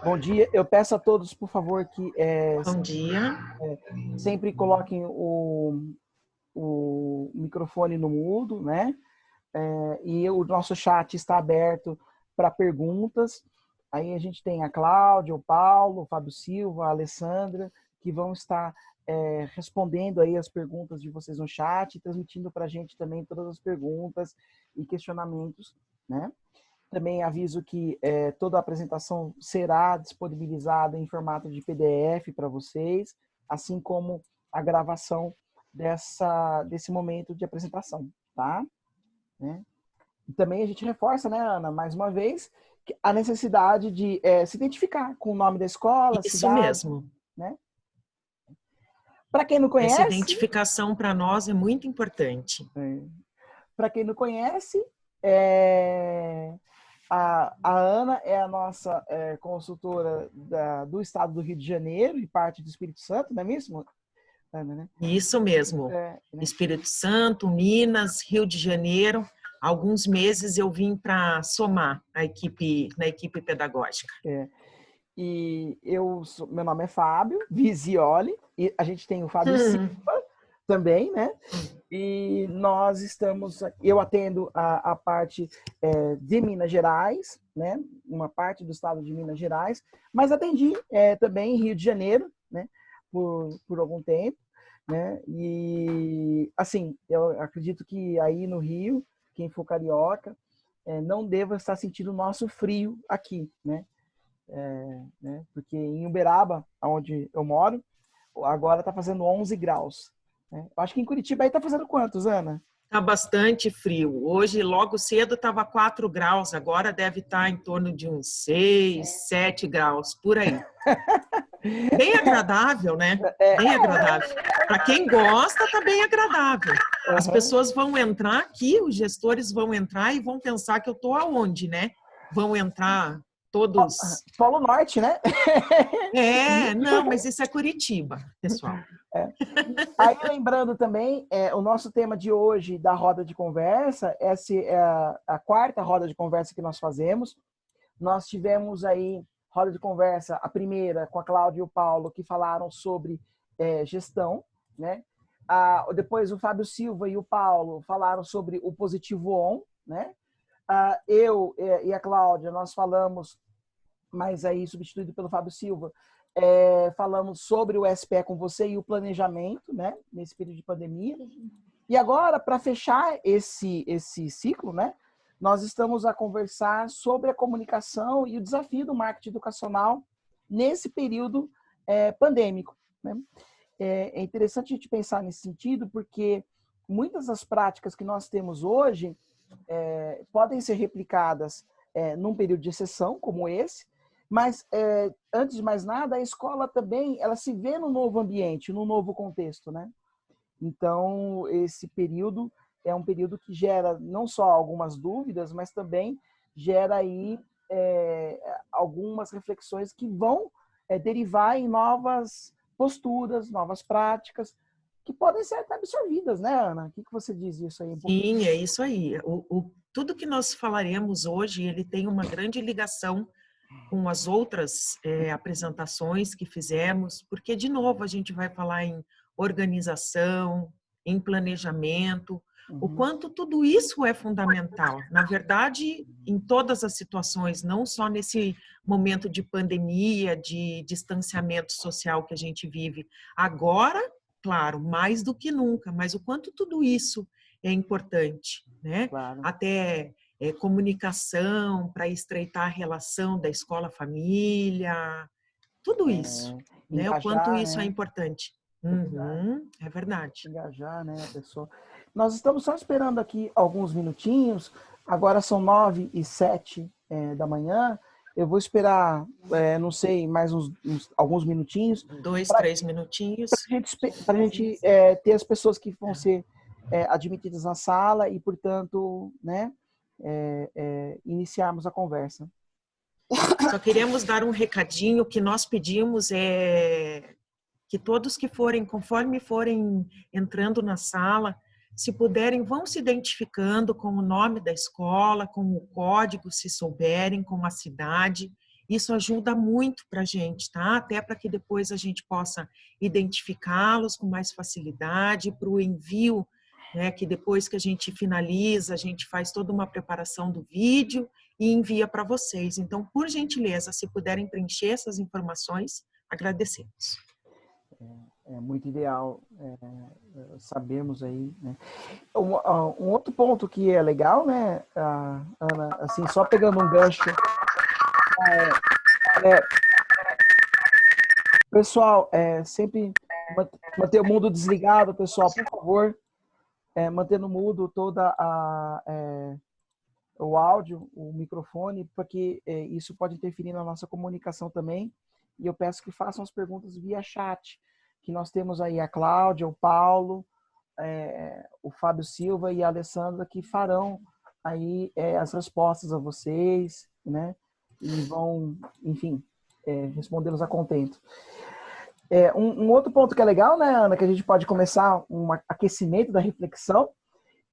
Bom dia. Eu peço a todos, por favor, que Bom dia. sempre coloquem o microfone no mudo, né? E o nosso chat está aberto para perguntas. Aí a gente tem a Cláudia, o Paulo, o Fábio Silva, a Alessandra, que vão estar respondendo aí as perguntas de vocês no chat, transmitindo para a gente também todas as perguntas e questionamentos, né? Também aviso que toda a apresentação será disponibilizada em formato de PDF para vocês, assim como a gravação desse momento de apresentação, tá? Né? E também a gente reforça, né, Ana, mais uma vez, a necessidade de se identificar com o nome da escola, Isso cidade, mesmo. né? Para quem não Essa conhece, identificação para nós é muito importante. para quem não conhece, é, a Ana é a nossa consultora do estado do Rio de Janeiro e parte do Espírito Santo, não é mesmo, Ana, né? Isso mesmo. Né? Espírito Santo, Minas, Rio de Janeiro. Alguns meses eu vim para somar na equipe pedagógica. E meu nome é Fábio Visioli, e a gente tem o Fábio Silva também, né? E nós eu atendo a parte de Minas Gerais, né? Uma parte do estado de Minas Gerais, mas atendi também em Rio de Janeiro, né? Por algum tempo, né? E assim, eu acredito que aí no Rio, quem for carioca, não deva estar sentindo o nosso frio aqui, né? Né? Porque em Uberaba, onde eu moro, agora está fazendo 11 graus. Né? Eu acho que em Curitiba aí está fazendo quantos, Ana? Está bastante frio. Hoje, logo cedo, estava 4 graus. Agora deve estar em torno de uns 6, 7 graus, por aí. Bem agradável, né? Bem agradável. Para quem gosta, tá bem agradável. As pessoas vão entrar aqui, os gestores vão entrar e vão pensar que eu tô aonde, né? Vão entrar todos... Polo Norte, né? Não, mas isso é Curitiba, pessoal. Aí, lembrando também, o nosso tema de hoje da roda de conversa, essa é a quarta roda de conversa que nós fazemos. Nós tivemos aí roda de conversa, a primeira com a Cláudia e o Paulo, que falaram sobre gestão, né? Depois o Fábio Silva e o Paulo falaram sobre o positivo on, né? Eu e a Cláudia, nós falamos, mas aí substituído pelo Fábio Silva, falamos sobre o SPE com você e o planejamento, né? Nesse período de pandemia. E agora, para fechar esse ciclo, né? Nós estamos a conversar sobre a comunicação e o desafio do marketing educacional nesse período pandêmico. Né? É interessante a gente pensar nesse sentido, porque muitas das práticas que nós temos hoje podem ser replicadas num período de exceção, como esse, mas, antes de mais nada, a escola também ela se vê no novo ambiente, no novo contexto. Né? Então, esse período é um período que gera não só algumas dúvidas, mas também gera aí algumas reflexões que vão derivar em novas posturas, novas práticas, que podem ser até absorvidas, né, Ana? O que você diz disso aí? Sim, é isso aí. Tudo que nós falaremos hoje, ele tem uma grande ligação com as outras apresentações que fizemos, porque, de novo, a gente vai falar em organização, em planejamento, o quanto tudo isso é fundamental. Na verdade, em todas as situações, não só nesse momento de pandemia, de distanciamento social que a gente vive agora, claro, mais do que nunca, mas o quanto tudo isso é importante, né? Claro. Até comunicação para estreitar a relação da escola-família, tudo isso, né? Engajar, O quanto isso né? é importante. É verdade. Engajar, né, a pessoa. Nós estamos só esperando aqui alguns minutinhos. Agora são 9h07 da manhã. Eu vou esperar, não sei, mais alguns minutinhos. 2, 3 minutinhos. Para a gente ter as pessoas que vão ser admitidas na sala e, portanto, né, iniciarmos a conversa. Só queremos dar um recadinho que nós pedimos que todos que forem, conforme forem entrando na sala, se puderem, vão se identificando com o nome da escola, com o código, se souberem, com a cidade. isso ajuda muito para a gente, tá? Até para que depois a gente possa identificá-los com mais facilidade, para o envio, né? Que depois que a gente finaliza, a gente faz toda uma preparação do vídeo e envia para vocês. Então, por gentileza, se puderem preencher essas informações, agradecemos. É muito ideal sabermos aí, né? Um outro ponto que é legal, né, Ana, assim, só pegando um gancho, pessoal, sempre manter o mundo desligado, pessoal, por favor, mantendo mudo toda o áudio, o microfone, porque isso pode interferir na nossa comunicação também. E eu peço que façam as perguntas via chat, que nós temos aí a Cláudia, o Paulo, o Fábio Silva e a Alessandra, que farão aí as respostas a vocês, né? E vão, enfim, respondê-los a contento. Um outro ponto que é legal, né, Ana, que a gente pode começar um aquecimento da reflexão,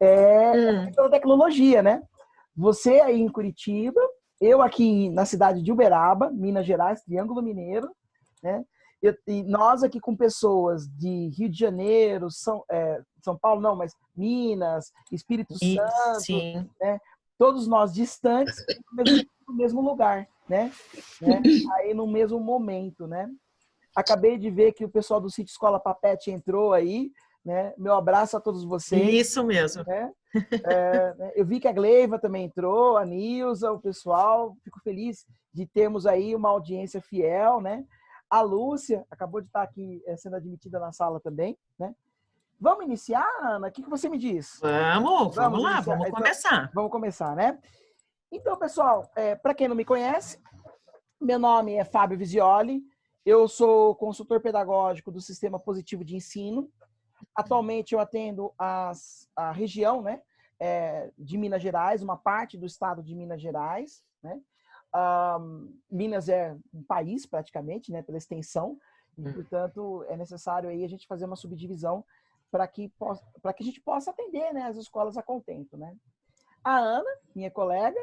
a tecnologia, né? Você aí em Curitiba, eu aqui na cidade de Uberaba, Minas Gerais, Triângulo Mineiro, né? E nós aqui com pessoas de Rio de Janeiro, São Paulo não, mas Minas, Espírito Santo, sim, né? Todos nós distantes no mesmo lugar, né? Aí no mesmo momento, né? Acabei de ver que o pessoal do Sítio Escola Papete entrou aí, né? Meu abraço a todos vocês. Isso mesmo. Né? Eu vi que a Gleiva também entrou, a Nilza, o pessoal. Fico feliz de termos aí uma audiência fiel, né? A Lúcia acabou de estar aqui sendo admitida na sala também, né? Vamos iniciar, Ana? O que você me diz? Vamos lá, iniciar. vamos começar. Então, vamos começar, né? Então, pessoal, para quem não me conhece, meu nome é Fábio Visioli, eu sou consultor pedagógico do Sistema Positivo de Ensino. Atualmente eu atendo a região, né, de Minas Gerais, uma parte do estado de Minas Gerais, né? Minas é um país praticamente, né, pela extensão, e portanto é necessário aí a gente fazer uma subdivisão para que a gente possa atender, né, as escolas a contento, né? A Ana, minha colega.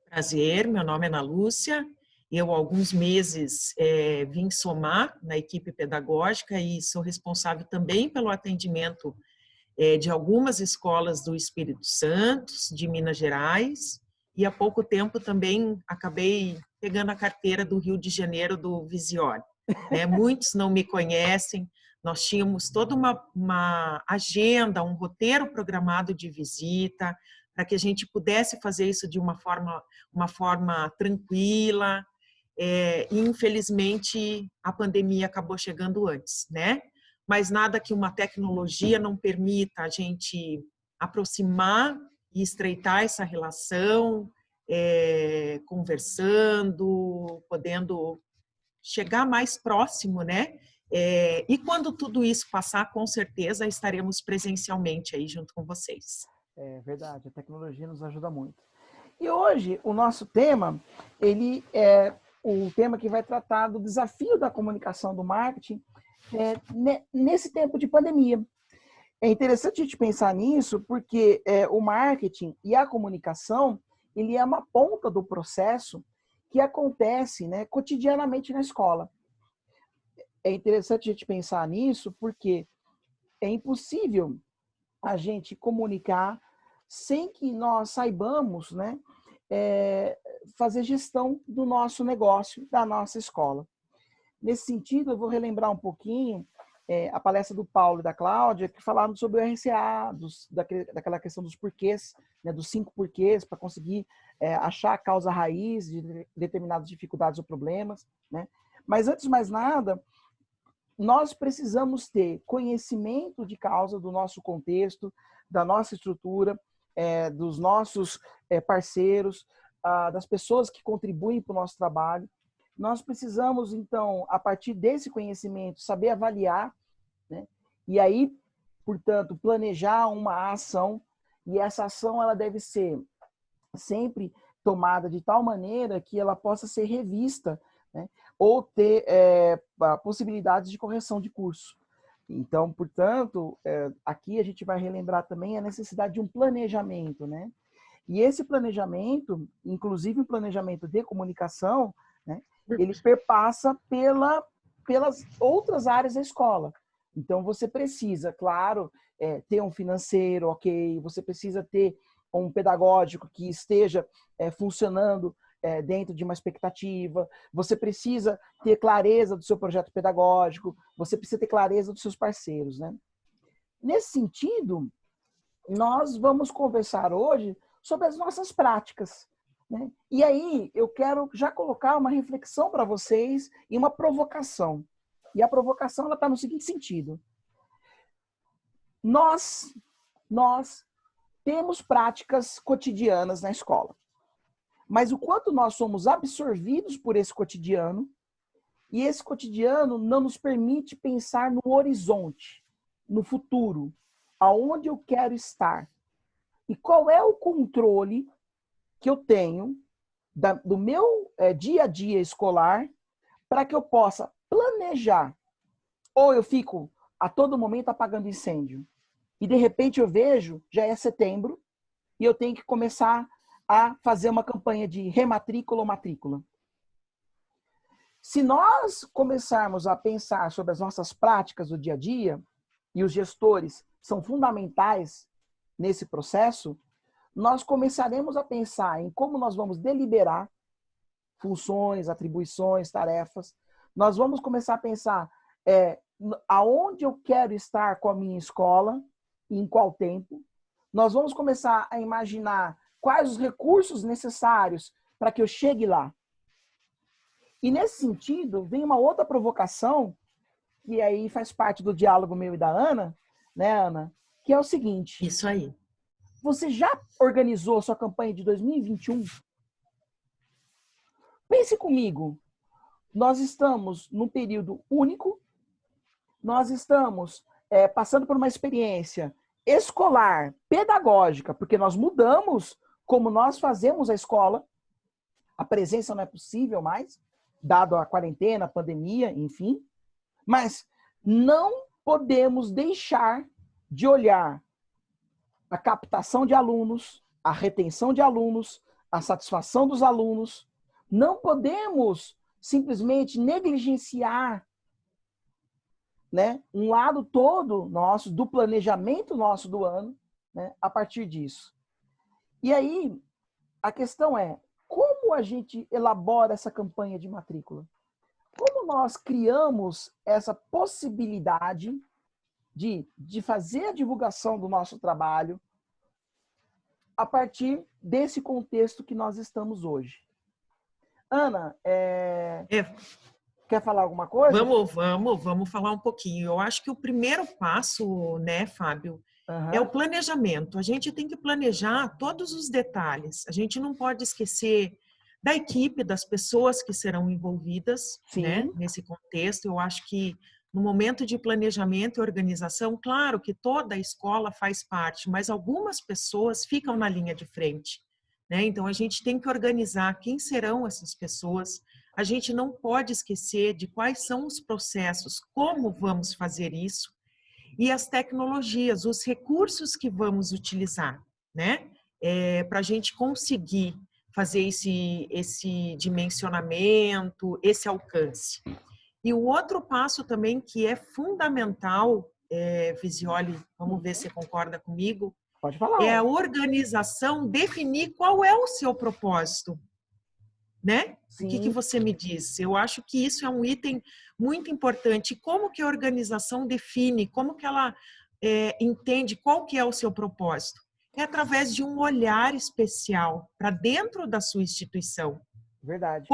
Prazer, meu nome é Ana Lúcia. Eu, há alguns meses, vim somar na equipe pedagógica e sou responsável também pelo atendimento de algumas escolas do Espírito Santo, de Minas Gerais, e há pouco tempo também acabei pegando a carteira do Rio de Janeiro, do Visioli. Muitos não me conhecem, nós tínhamos toda uma agenda, um roteiro programado de visita, para que a gente pudesse fazer isso de uma forma tranquila, e infelizmente a pandemia acabou chegando antes, né? Mas nada que uma tecnologia não permita a gente aproximar e estreitar essa relação, conversando, podendo chegar mais próximo, né? E quando tudo isso passar, com certeza estaremos presencialmente aí junto com vocês. É verdade, a tecnologia nos ajuda muito. E hoje o nosso tema, ele é o tema que vai tratar do desafio da comunicação do marketing nesse tempo de pandemia. É interessante a gente pensar nisso porque o marketing e a comunicação, ele é uma ponta do processo que acontece, né, cotidianamente na escola. É interessante a gente pensar nisso porque é impossível a gente comunicar sem que nós saibamos, né, fazer gestão do nosso negócio, da nossa escola. Nesse sentido, eu vou relembrar um pouquinho a palestra do Paulo e da Cláudia, que falaram sobre o RCA, daquela questão dos porquês, né, dos 5 porquês, para conseguir achar a causa raiz de determinadas dificuldades ou problemas, né? Mas, antes de mais nada, nós precisamos ter conhecimento de causa do nosso contexto, da nossa estrutura, dos nossos parceiros, das pessoas que contribuem para o nosso trabalho. Nós precisamos, então, a partir desse conhecimento, saber avaliar, né? E aí, portanto, planejar uma ação, e essa ação ela deve ser sempre tomada de tal maneira que ela possa ser revista, né? Ou ter possibilidades de correção de curso. Então, portanto, aqui a gente vai relembrar também a necessidade de um planejamento, né? E esse planejamento, inclusive o planejamento de comunicação, né? Ele perpassa pelas outras áreas da escola. Então, você precisa, claro, ter um financeiro, ok? Você precisa ter um pedagógico que esteja funcionando dentro de uma expectativa. Você precisa ter clareza do seu projeto pedagógico. Você precisa ter clareza dos seus parceiros, né? Nesse sentido, nós vamos conversar hoje sobre as nossas práticas, né? E aí, eu quero já colocar uma reflexão para vocês e uma provocação. E a provocação ela está no seguinte sentido. Nós temos práticas cotidianas na escola. Mas o quanto nós somos absorvidos por esse cotidiano, e esse cotidiano não nos permite pensar no horizonte, no futuro, aonde eu quero estar. E qual é o controle que eu tenho do meu dia a dia escolar para que eu possa planejar. Ou eu fico a todo momento apagando incêndio. E de repente eu vejo, já é setembro, e eu tenho que começar a fazer uma campanha de rematrícula ou matrícula. Se nós começarmos a pensar sobre as nossas práticas do dia a dia, e os gestores são fundamentais nesse processo, nós começaremos a pensar em como nós vamos deliberar funções, atribuições, tarefas. Nós vamos começar a pensar aonde eu quero estar com a minha escola e em qual tempo. Nós vamos começar a imaginar quais os recursos necessários para que eu chegue lá. E nesse sentido, vem uma outra provocação, que aí faz parte do diálogo meu e da Ana, né, Ana? Que é o seguinte. Isso aí. Você já organizou sua campanha de 2021? Pense comigo. Nós estamos num período único, nós estamos passando por uma experiência escolar, pedagógica, porque nós mudamos como nós fazemos a escola. A presença não é possível mais, dado a quarentena, a pandemia, enfim. Mas não podemos deixar de olhar a captação de alunos, a retenção de alunos, a satisfação dos alunos. Não podemos simplesmente negligenciar, né, um lado todo nosso, do planejamento nosso do ano, né, a partir disso. E aí, a questão é, como a gente elabora essa campanha de matrícula? Como nós criamos essa possibilidade de fazer a divulgação do nosso trabalho a partir desse contexto que nós estamos hoje? Ana, quer falar alguma coisa? Vamos falar um pouquinho. Eu acho que o primeiro passo, né, Fábio, é o planejamento. A gente tem que planejar todos os detalhes. A gente não pode esquecer da equipe, das pessoas que serão envolvidas, né, nesse contexto. Eu acho que no momento de planejamento e organização, claro que toda a escola faz parte, mas algumas pessoas ficam na linha de frente, né? Então, a gente tem que organizar quem serão essas pessoas. A gente não pode esquecer de quais são os processos, como vamos fazer isso, e as tecnologias, os recursos que vamos utilizar, né? Para a gente conseguir fazer esse dimensionamento, esse alcance. E o outro passo também que é fundamental, Visioli, vamos ver se você concorda comigo, pode falar, é a organização definir qual é o seu propósito, né? Sim. O que você me diz? Eu acho que isso é um item muito importante. Como que a organização define, como que ela entende qual que é o seu propósito? É através de um olhar especial para dentro da sua instituição. Verdade.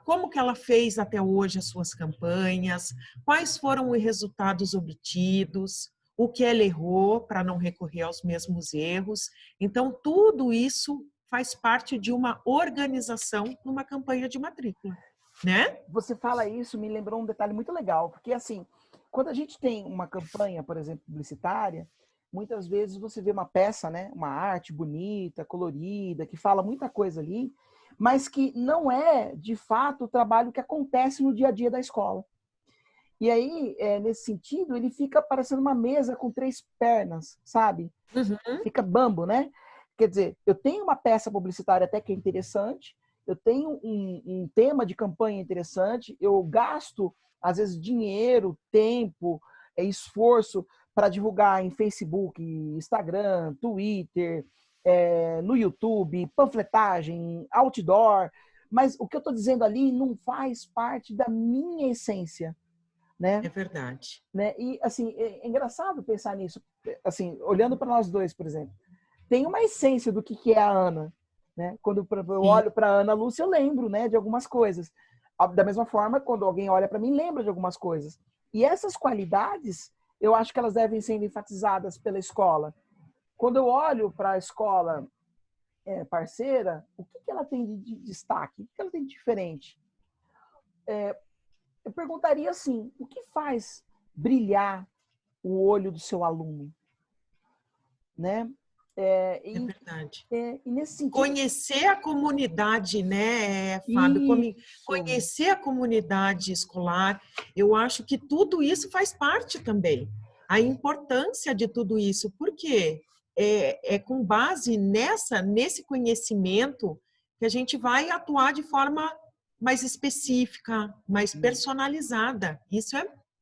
Como que ela fez até hoje as suas campanhas, quais foram os resultados obtidos, o que ela errou para não recorrer aos mesmos erros. Então, tudo isso faz parte de uma organização numa campanha de matrícula, né? Você fala isso, me lembrou um detalhe muito legal, porque assim, quando a gente tem uma campanha, por exemplo, publicitária, muitas vezes você vê uma peça, né, uma arte bonita, colorida, que fala muita coisa ali, mas que não é, de fato, o trabalho que acontece no dia a dia da escola. E aí, nesse sentido, ele fica parecendo uma mesa com 3 pernas, sabe? Fica bambo, né? Quer dizer, eu tenho uma peça publicitária até que é interessante, eu tenho um tema de campanha interessante, eu gasto, às vezes, dinheiro, tempo, esforço para divulgar em Facebook, Instagram, Twitter, no YouTube, panfletagem, outdoor, mas o que eu estou dizendo ali não faz parte da minha essência, né? É verdade. Né? E, assim, é engraçado pensar nisso, assim, olhando para nós dois, por exemplo. Tem uma essência do que é a Ana, né? Quando eu Sim, olho para a Ana Lúcia, eu lembro, né, de algumas coisas. Da mesma forma, quando alguém olha para mim, lembra de algumas coisas. E essas qualidades, eu acho que elas devem ser enfatizadas pela escola. Quando eu olho para a escola parceira, o que ela tem de destaque? O que ela tem de diferente? Eu perguntaria assim, o que faz brilhar o olho do seu aluno, né? É, é e, verdade. e nesse sentido, Conhecer a comunidade, né, Fábio? isso, Conhecer a comunidade escolar, eu acho que tudo isso faz parte também. A importância de tudo isso, porque é com base nesse conhecimento que a gente vai atuar de forma mais específica, mais personalizada. Isso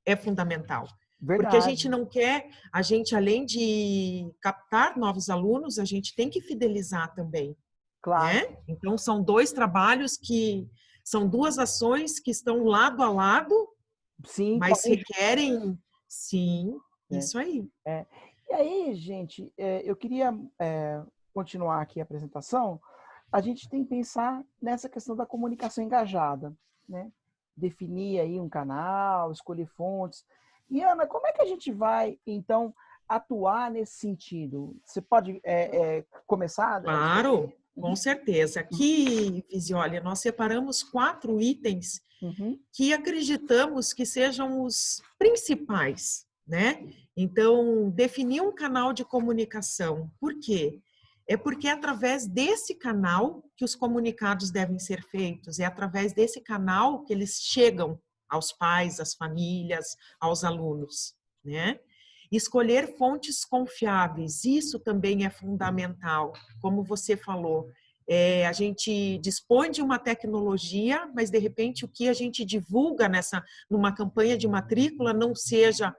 é fundamental. Porque a gente verdade, não quer, a gente, além de captar novos alunos, a gente tem que fidelizar também, claro. né? Então, são dois trabalhos são duas ações que estão lado a lado, Sim, mas correm requerem, sim, junto, isso aí. né? E aí, gente, eu queria continuar aqui a apresentação. A gente tem que pensar nessa questão da comunicação engajada, né? Definir aí um canal, escolher fontes. E, Ana, como é que a gente vai, então, atuar nesse sentido? Você pode começar a Claro, descrever? com Uhum, certeza. Aqui, Visioli, nós separamos 4 itens uhum, que acreditamos que sejam os principais, né? Então, definir um canal de comunicação. Por quê? É porque é através desse canal que os comunicados devem ser feitos, é através desse canal que eles chegam aos pais, às famílias, aos alunos, né? Escolher fontes confiáveis, isso também é fundamental, como você falou. A gente dispõe de uma tecnologia, mas de repente o que a gente divulga numa campanha de matrícula não seja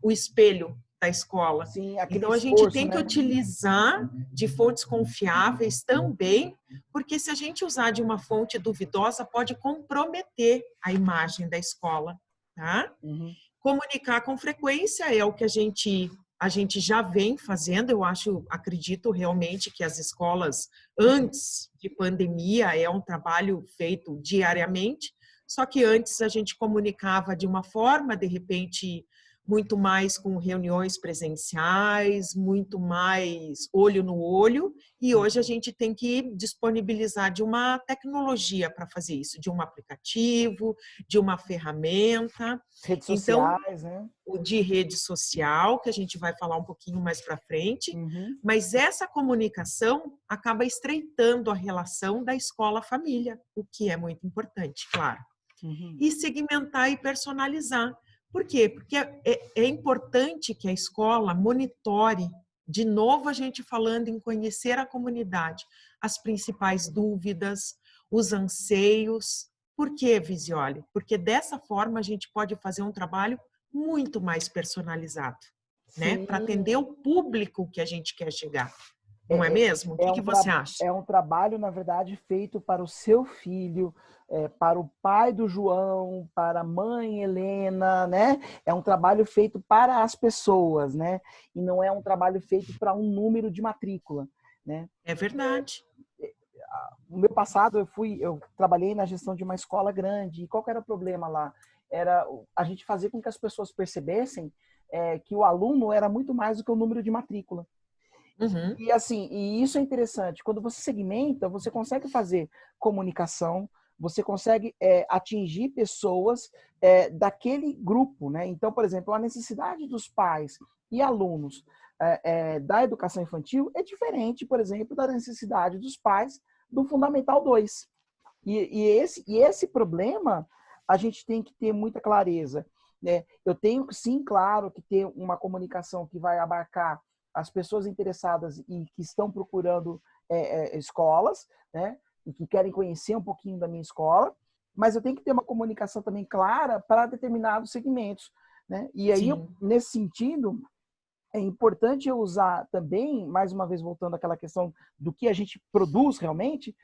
o espelho da escola. sim, aquele Então a gente esforço, tem que né? utilizar de fontes confiáveis também, porque se a gente usar de uma fonte duvidosa, pode comprometer a imagem da escola, tá? Uhum. Comunicar com frequência é o que a gente já vem fazendo. Eu acredito realmente que as escolas antes de pandemia é um trabalho feito diariamente, só que antes a gente comunicava de uma forma, de repente muito mais com reuniões presenciais, muito mais olho no olho, e hoje a gente tem que disponibilizar de uma tecnologia para fazer isso, de um aplicativo, de uma ferramenta. Redes Então, sociais, né? o de rede social, que a gente vai falar um pouquinho mais para frente, Uhum. mas essa comunicação acaba estreitando a relação da escola-família, o que é muito importante, claro. Uhum. E segmentar e personalizar. Por quê? Porque é importante que a escola monitore, de novo a gente falando em conhecer a comunidade, as principais dúvidas, os anseios. Por quê, Visioli? Porque dessa forma a gente pode fazer um trabalho muito mais personalizado, né? Para atender Sim, o público que a gente quer chegar. Não é é, é, mesmo? O que você acha? é um trabalho, na verdade, feito para o seu filho, para o pai do João, para a mãe Helena, né? É um trabalho feito para as pessoas, né? E não é um trabalho feito para um número de matrícula, né? É verdade. No meu passado, eu trabalhei na gestão de uma escola grande. E qual que era o problema lá? Era a gente fazer com que as pessoas percebessem que o aluno era muito mais do que o número de matrícula. Uhum. E assim, e isso é interessante. Quando você segmenta, você consegue fazer comunicação, você consegue atingir pessoas daquele grupo, né? Então, por exemplo, a necessidade dos pais e alunos da educação infantil é diferente, por exemplo, da necessidade dos pais do Fundamental 2. E esse problema a gente tem que ter muita clareza, né? Eu tenho, sim, claro, que ter uma comunicação que vai abarcar as pessoas interessadas e que estão procurando escolas, né? e que querem conhecer um pouquinho da minha escola, mas eu tenho que ter uma comunicação também clara para determinados segmentos, né? E aí, Sim. nesse sentido, é importante eu usar também, mais uma vez voltando àquela questão do que a gente produz realmente,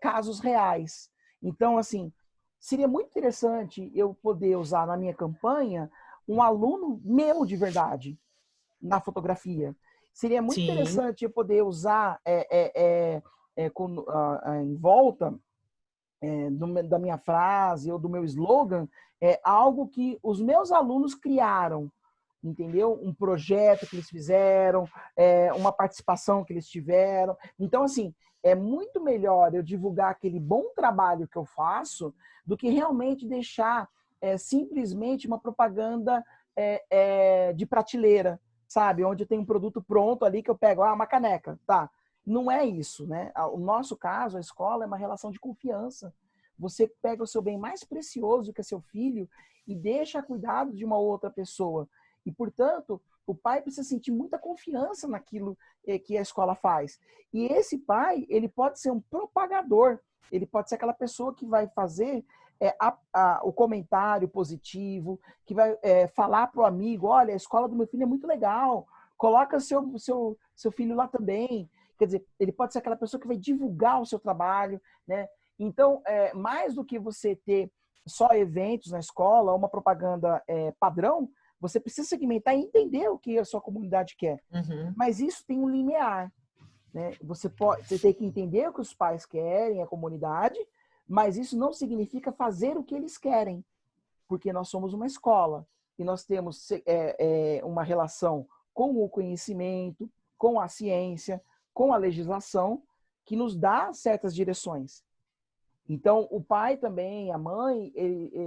casos reais. Então, assim, seria muito interessante eu poder usar na minha campanha um aluno meu de verdade na fotografia. Seria muito Sim. interessante eu poder usar em volta da minha frase ou do meu slogan algo que os meus alunos criaram, entendeu? Um projeto que eles fizeram, uma participação que eles tiveram. Então, assim, é muito melhor eu divulgar aquele bom trabalho que eu faço do que realmente deixar simplesmente uma propaganda de prateleira, sabe? Onde eu tenho um produto pronto ali que eu pego, uma caneca, tá? Não é isso, né? O nosso caso, a escola, é uma relação de confiança. Você pega o seu bem mais precioso, que é seu filho, e deixa a cuidado de uma outra pessoa. E, portanto, o pai precisa sentir muita confiança naquilo que a escola faz. E esse pai, ele pode ser um propagador, ele pode ser aquela pessoa que vai fazer o comentário positivo, que vai falar para o amigo, olha, a escola do meu filho é muito legal, coloca seu filho lá também. Quer dizer, ele pode ser aquela pessoa que vai divulgar o seu trabalho, né? Então, mais do que você ter só eventos na escola, uma propaganda padrão, você precisa segmentar e entender o que a sua comunidade quer. Uhum. Mas isso tem um limiar, né? Você tem que entender o que os pais querem, a comunidade, mas isso não significa fazer o que eles querem, porque nós somos uma escola e nós temos uma relação com o conhecimento, com a ciência, com a legislação, que nos dá certas direções. Então, o pai também, a mãe,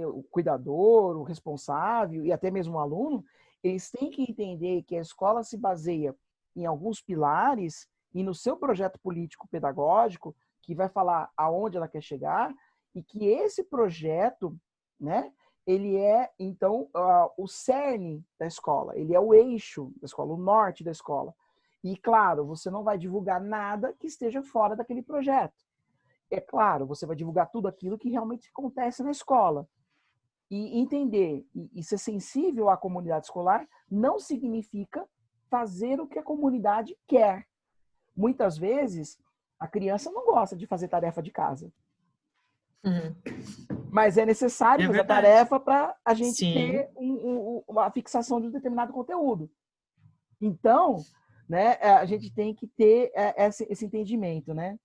o cuidador, o responsável e até mesmo o aluno, eles têm que entender que a escola se baseia em alguns pilares e no seu projeto político-pedagógico, que vai falar aonde ela quer chegar, e que esse projeto, né, ele é, então, o cerne da escola, ele é o eixo da escola, o norte da escola. E, claro, você não vai divulgar nada que esteja fora daquele projeto. É claro, você vai divulgar tudo aquilo que realmente acontece na escola. E entender e ser sensível à comunidade escolar não significa fazer o que a comunidade quer. Muitas vezes, a criança não gosta de fazer tarefa de casa. Uhum. Mas é necessário fazer a verdade. tarefa para a gente Sim. ter uma fixação de um determinado conteúdo. Então, né, a gente tem que ter esse entendimento, né?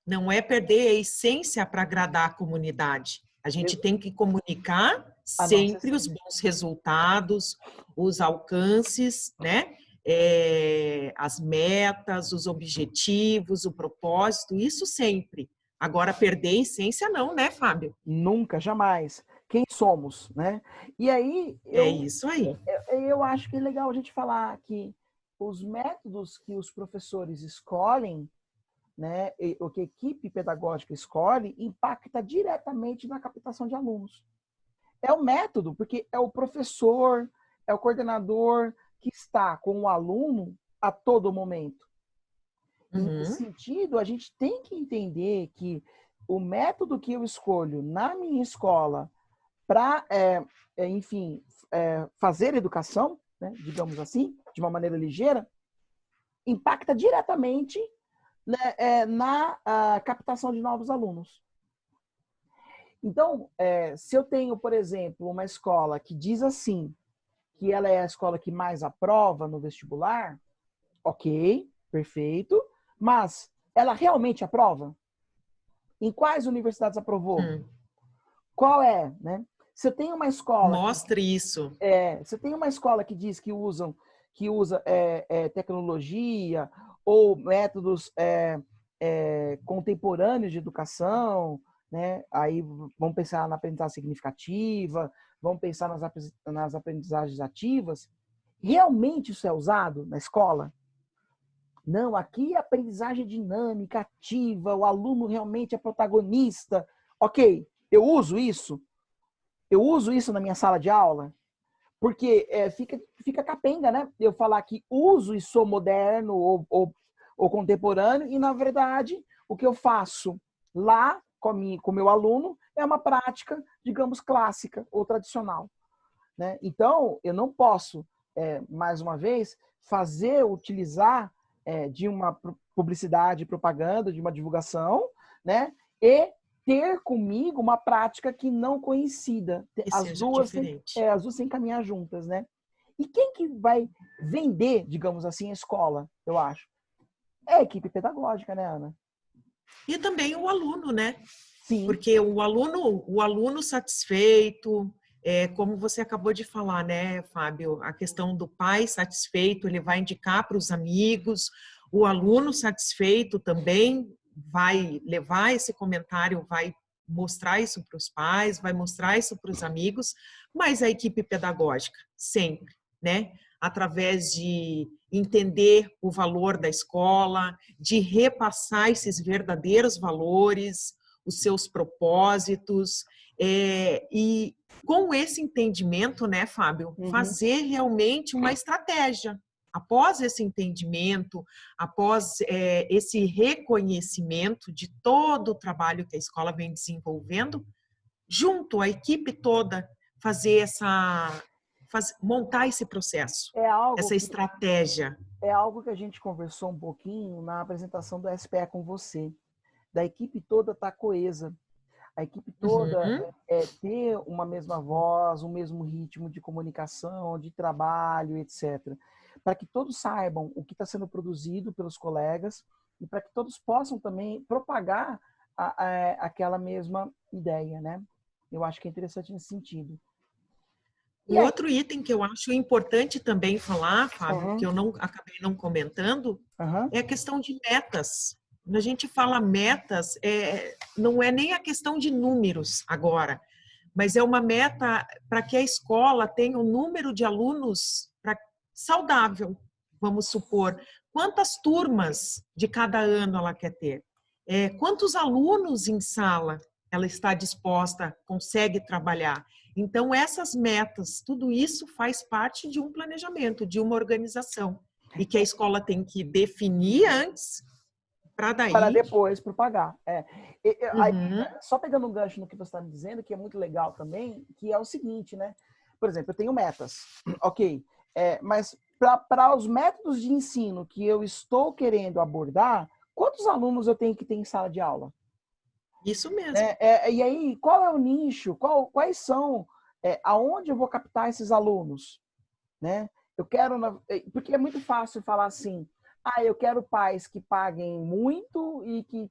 Não é perder a essência para agradar a comunidade. A gente tem que comunicar A nossa sempre os essência. bons resultados, os alcances, né? As metas, os objetivos, o propósito, isso sempre. Agora, perder a essência não, né, Fábio? Nunca, jamais. Quem somos, né? E aí, É isso aí. eu acho que é legal a gente falar que os métodos que os professores escolhem, né, o que a equipe pedagógica escolhe, impacta diretamente na captação de alunos. É o método, porque é o professor, é o coordenador que está com o aluno a todo momento. E nesse Uhum. sentido, a gente tem que entender que o método que eu escolho na minha escola para, enfim, fazer educação, né, digamos assim, de uma maneira ligeira, impacta diretamente, né, na captação de novos alunos. Então, se eu tenho, por exemplo, uma escola que diz assim, que ela é a escola que mais aprova no vestibular, ok, perfeito, mas ela realmente aprova? Em quais universidades aprovou? Qual é, né? Se eu tenho uma escola Mostre isso. se eu tenho uma escola que diz que usa tecnologia ou métodos contemporâneos de educação, né? Aí vamos pensar na aprendizagem significativa, vamos pensar nas aprendizagens ativas. Realmente isso é usado na escola? Não, aqui é aprendizagem dinâmica, ativa, o aluno realmente é protagonista. Ok, eu uso isso? Eu uso isso na minha sala de aula? Porque fica capenga, né? Eu falar que uso e sou moderno ou contemporâneo, e na verdade o que eu faço lá com o meu aluno é uma prática, digamos, clássica ou tradicional, né? Então, eu não posso, mais uma vez, utilizar de uma publicidade, propaganda, de uma divulgação, né? E ter comigo uma prática que não coincida. Que seja diferente. As duas têm que caminhar juntas, né? E quem que vai vender, digamos assim, a escola, eu acho? É a equipe pedagógica, né, Ana? E também o aluno, né? Sim. Porque o aluno satisfeito, como você acabou de falar, né, Fábio, a questão do pai satisfeito, ele vai indicar para os amigos, o aluno satisfeito também vai levar esse comentário, vai mostrar isso para os pais, vai mostrar isso para os amigos, mas a equipe pedagógica, sempre, né? Através de entender o valor da escola, de repassar esses verdadeiros valores, os seus propósitos, e com esse entendimento, né, Fábio, fazer realmente uma estratégia. Após esse entendimento, após esse reconhecimento de todo o trabalho que a escola vem desenvolvendo, junto à equipe toda, montar esse processo, essa estratégia. É algo que a gente conversou um pouquinho na apresentação do SPE com você. Da equipe toda estar coesa. A equipe toda ter uma mesma voz, um mesmo ritmo de comunicação, de trabalho, etc. Para que todos saibam o que está sendo produzido pelos colegas e para que todos possam também propagar aquela mesma ideia, né? Eu acho que é interessante nesse sentido. O outro item que eu acho importante também falar, Fábio, que eu acabei não comentando, é a questão de metas. Quando a gente fala metas, não é nem a questão de números agora, mas é uma meta para que a escola tenha um número de alunos saudável, vamos supor. Quantas turmas de cada ano ela quer ter? Quantos alunos em sala ela está disposta, consegue trabalhar? Então, essas metas, tudo isso faz parte de um planejamento, de uma organização. E que a escola tem que definir antes, para depois propagar. Aí, só pegando um gancho no que você está me dizendo, que é muito legal também, que é o seguinte, né? Por exemplo, eu tenho metas, ok. Mas para os métodos de ensino que eu estou querendo abordar, quantos alunos eu tenho que ter em sala de aula? Isso mesmo. E aí, qual é o nicho? Quais são? Aonde eu vou captar esses alunos? Né? Eu quero... Porque é muito fácil falar assim, eu quero pais que paguem muito e que...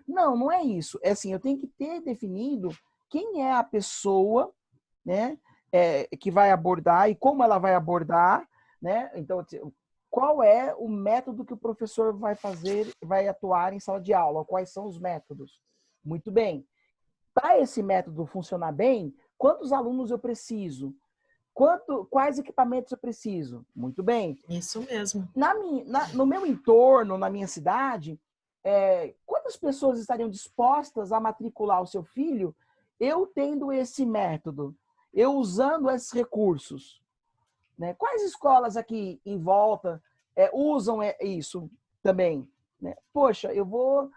Não, não é isso. É assim, eu tenho que ter definido quem é a pessoa, né, que vai abordar e como ela vai abordar, né? Então, qual é o método que o professor vai atuar em sala de aula? Quais são os métodos? Muito bem. Para esse método funcionar bem, quantos alunos eu preciso? Quais equipamentos eu preciso? Muito bem. Isso mesmo. No meu entorno, na minha cidade, quantas pessoas estariam dispostas a matricular o seu filho eu tendo esse método, eu usando esses recursos? Né? Quais escolas aqui em volta usam isso também? Né? Poxa, eu vou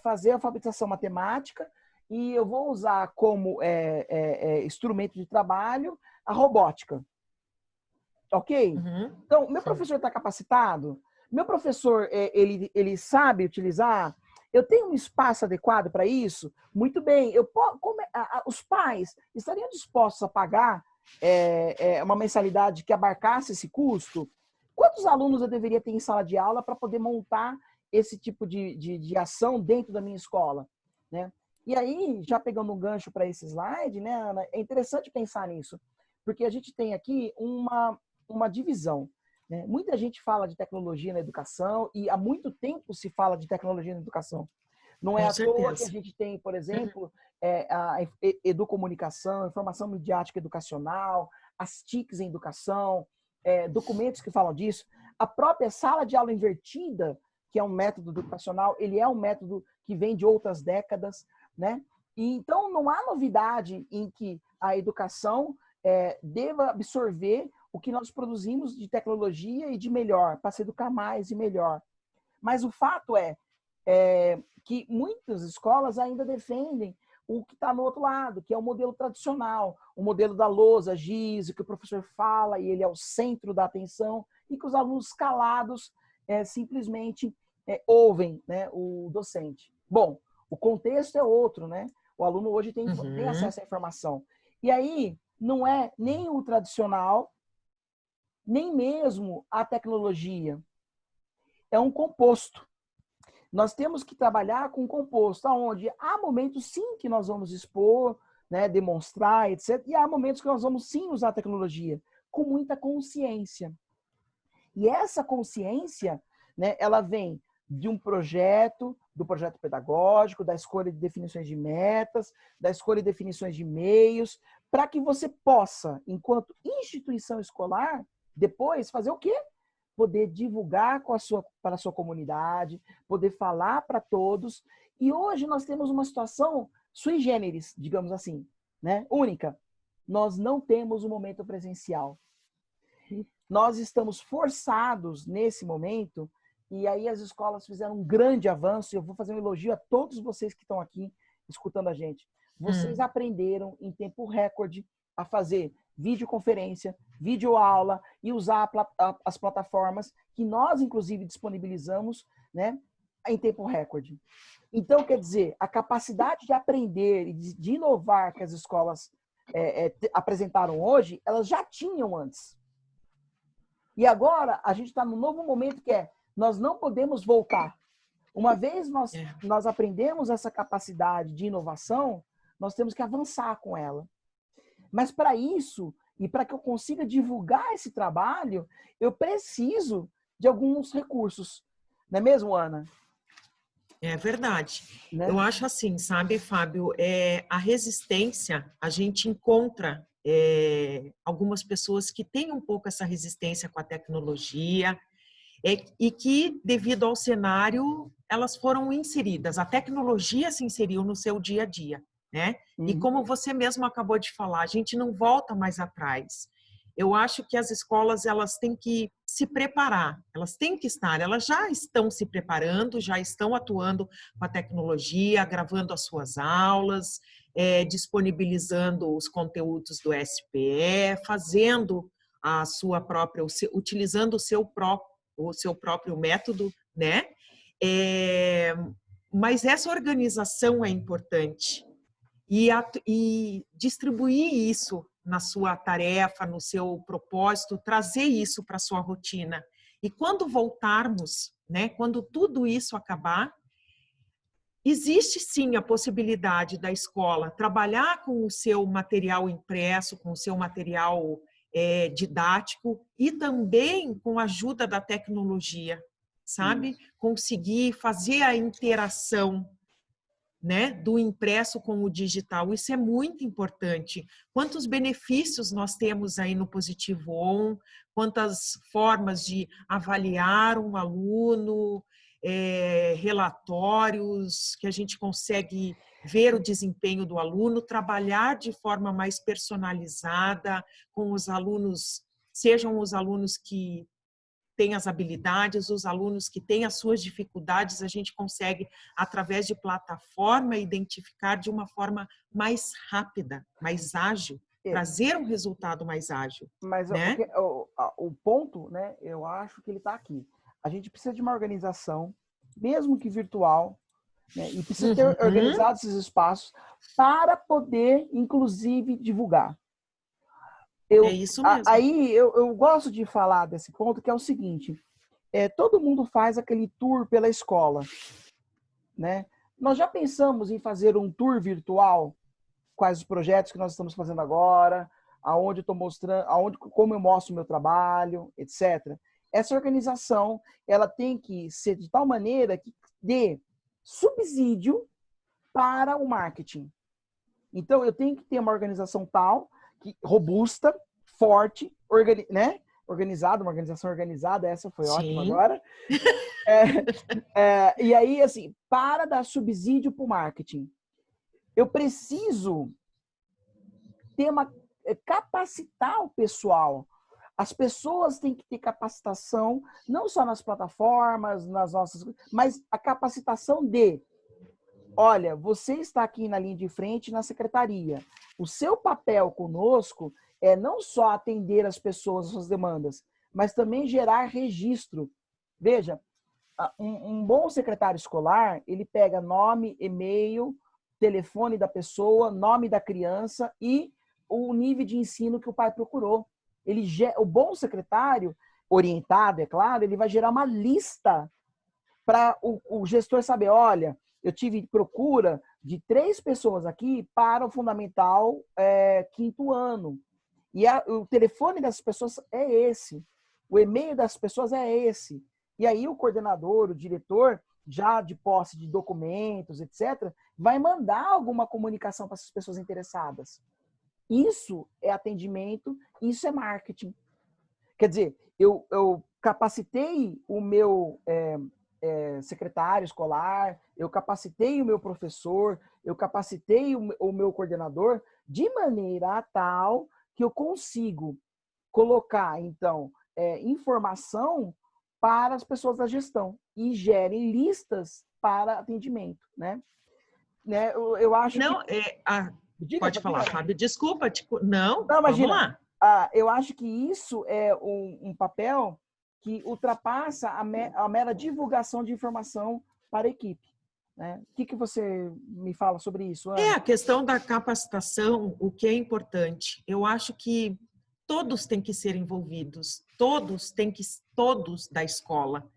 fazer alfabetização matemática e eu vou usar como instrumento de trabalho a robótica. Ok? Então, meu professor está capacitado? Meu professor, ele sabe utilizar? Eu tenho um espaço adequado para isso? Muito bem. Os pais estariam dispostos a pagar uma mensalidade que abarcasse esse custo? Quantos alunos eu deveria ter em sala de aula para poder montar esse tipo de ação dentro da minha escola? Né? E aí, já pegando um gancho para esse slide, né, Ana, é interessante pensar nisso, porque a gente tem aqui uma divisão. Né? Muita gente fala de tecnologia na educação e há muito tempo se fala de tecnologia na educação. Não é à toa que a gente tem, por exemplo, a educomunicação, informação midiática educacional, as TICs em educação, documentos que falam disso. A própria sala de aula invertida, que é um método educacional, ele é um método que vem de outras décadas, né? E, então, não há novidade em que a educação deva absorver o que nós produzimos de tecnologia e de melhor, para se educar mais e melhor. Mas o fato é, que muitas escolas ainda defendem o que está no outro lado, que é o modelo tradicional, o modelo da lousa, giz, que o professor fala e ele é o centro da atenção, e que os alunos calados simplesmente ouvem, né, o docente. Bom, o contexto é outro, né? O aluno hoje tem acesso à informação. E aí, não é nem o tradicional, nem mesmo a tecnologia. É um composto. Nós temos que trabalhar com um composto, onde há momentos sim que nós vamos expor, né, demonstrar, etc. E há momentos que nós vamos sim usar a tecnologia, com muita consciência. E essa consciência, né, ela vem de um projeto, do projeto pedagógico, da escolha de definições de metas, da escolha de definições de meios, para que você possa, enquanto instituição escolar, depois fazer o quê? Poder divulgar para a sua comunidade, poder falar para todos. E hoje nós temos uma situação sui generis, digamos assim, né? Única. Nós não temos um momento presencial. Nós estamos forçados nesse momento, e aí as escolas fizeram um grande avanço, e eu vou fazer um elogio a todos vocês que estão aqui escutando a gente. Vocês aprenderam em tempo recorde a fazer videoconferência, videoaula e usar as plataformas que nós, inclusive, disponibilizamos, né, em tempo recorde. Então, quer dizer, a capacidade de aprender e de inovar que as escolas apresentaram hoje, elas já tinham antes. E agora a gente está num novo momento que nós não podemos voltar. Uma vez nós aprendemos essa capacidade de inovação, nós temos que avançar com ela. Mas para isso, e para que eu consiga divulgar esse trabalho, eu preciso de alguns recursos. Não é mesmo, Ana? É verdade. Né? Eu acho assim, sabe, Fábio, a resistência, a gente encontra algumas pessoas que têm um pouco essa resistência com a tecnologia e que, devido ao cenário, elas foram inseridas. A tecnologia se inseriu no seu dia a dia, né? E como você mesmo acabou de falar, a gente não volta mais atrás. Eu acho que as escolas, elas têm que se preparar, elas têm que estar, elas já estão se preparando, já estão atuando com a tecnologia, gravando as suas aulas, disponibilizando os conteúdos do SPE, fazendo a sua própria, utilizando o seu próprio método, né? Mas essa organização é importante e distribuir isso na sua tarefa, no seu propósito, trazer isso para a sua rotina. E quando voltarmos, né, quando tudo isso acabar, existe sim a possibilidade da escola trabalhar com o seu material impresso, com o seu material didático e também com a ajuda da tecnologia, sabe? Conseguir fazer a interação, né, do impresso com o digital. Isso é muito importante. Quantos benefícios nós temos aí no Positivo On, quantas formas de avaliar um aluno, relatórios que a gente consegue ver o desempenho do aluno, trabalhar de forma mais personalizada com os alunos, sejam os alunos que têm as habilidades, os alunos que têm as suas dificuldades, a gente consegue, através de plataforma, identificar de uma forma mais rápida, mais ágil, trazer um resultado mais ágil. Mas né? o ponto, né, eu acho que ele está aqui. A gente precisa de uma organização, mesmo que virtual, né, e precisa ter organizado esses espaços para poder, inclusive, divulgar. É isso mesmo. Aí eu gosto de falar desse ponto, que é o seguinte: todo mundo faz aquele tour pela escola, né? Nós já pensamos em fazer um tour virtual? Quais os projetos que nós estamos fazendo agora, aonde eu estou mostrando, como eu mostro o meu trabalho, etc. Essa organização, ela tem que ser de tal maneira que dê subsídio para o marketing. Então, eu tenho que ter uma organização tal, robusta, forte, né? Organizada, uma organização organizada, essa foi ótima agora. E aí, assim, para dar subsídio para o marketing, eu preciso capacitar o pessoal As pessoas têm que ter capacitação, não só nas plataformas, nas nossas, mas a capacitação de, olha, você está aqui na linha de frente na secretaria. O seu papel conosco é não só atender as pessoas, as suas demandas, mas também gerar registro. Veja, um bom secretário escolar, ele pega nome, e-mail, telefone da pessoa, nome da criança e o nível de ensino que o pai procurou. O bom secretário, orientado, é claro, ele vai gerar uma lista para o gestor saber, olha, eu tive procura de 3 pessoas aqui para o fundamental 5º ano. E o telefone das pessoas é esse. O e-mail das pessoas é esse. E aí o coordenador, o diretor, já de posse de documentos, etc., vai mandar alguma comunicação para essas pessoas interessadas. Isso é atendimento, isso é marketing. Quer dizer, eu capacitei o meu secretário escolar, eu capacitei o meu professor, eu capacitei o meu coordenador de maneira tal que eu consigo colocar, então, informação para as pessoas da gestão e gerem listas para atendimento, né? Eu acho Não, que... pode falar, Fábio. Desculpa, não, Não, vamos imagina. lá. Eu acho que isso é um papel que ultrapassa a mera divulgação de informação para a equipe. Né? O que você me fala sobre isso, Ana? A questão da capacitação, o que é importante. Eu acho que todos têm que ser envolvidos, todos da escola.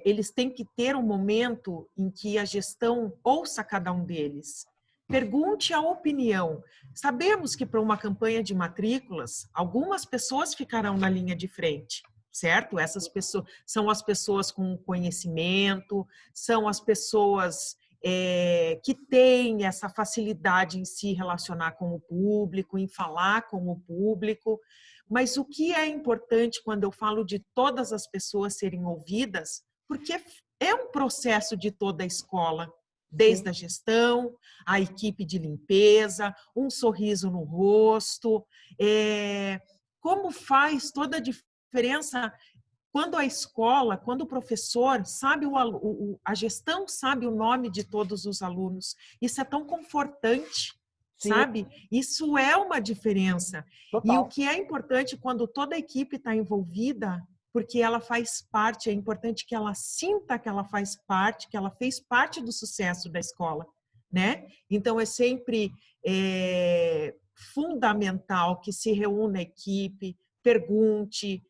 Eles têm que ter um momento em que a gestão ouça cada um deles. Pergunte a opinião. Sabemos que para uma campanha de matrículas, algumas pessoas ficarão na linha de frente, certo? Essas pessoas são as pessoas com conhecimento, são as pessoas que têm essa facilidade em se relacionar com o público, em falar com o público. Mas o que é importante quando eu falo de todas as pessoas serem ouvidas, porque é um processo de toda a escola, desde a gestão, a equipe de limpeza, um sorriso no rosto, como faz toda a diferença quando a escola, quando o professor sabe, a gestão sabe o nome de todos os alunos. Isso é tão confortante, Sim, sabe? Isso é uma diferença. total. E o que é importante quando toda a equipe está envolvida, porque ela faz parte, é importante que ela sinta que ela faz parte, que ela fez parte do sucesso da escola, né? Então, é sempre fundamental que se reúna a equipe, pergunte,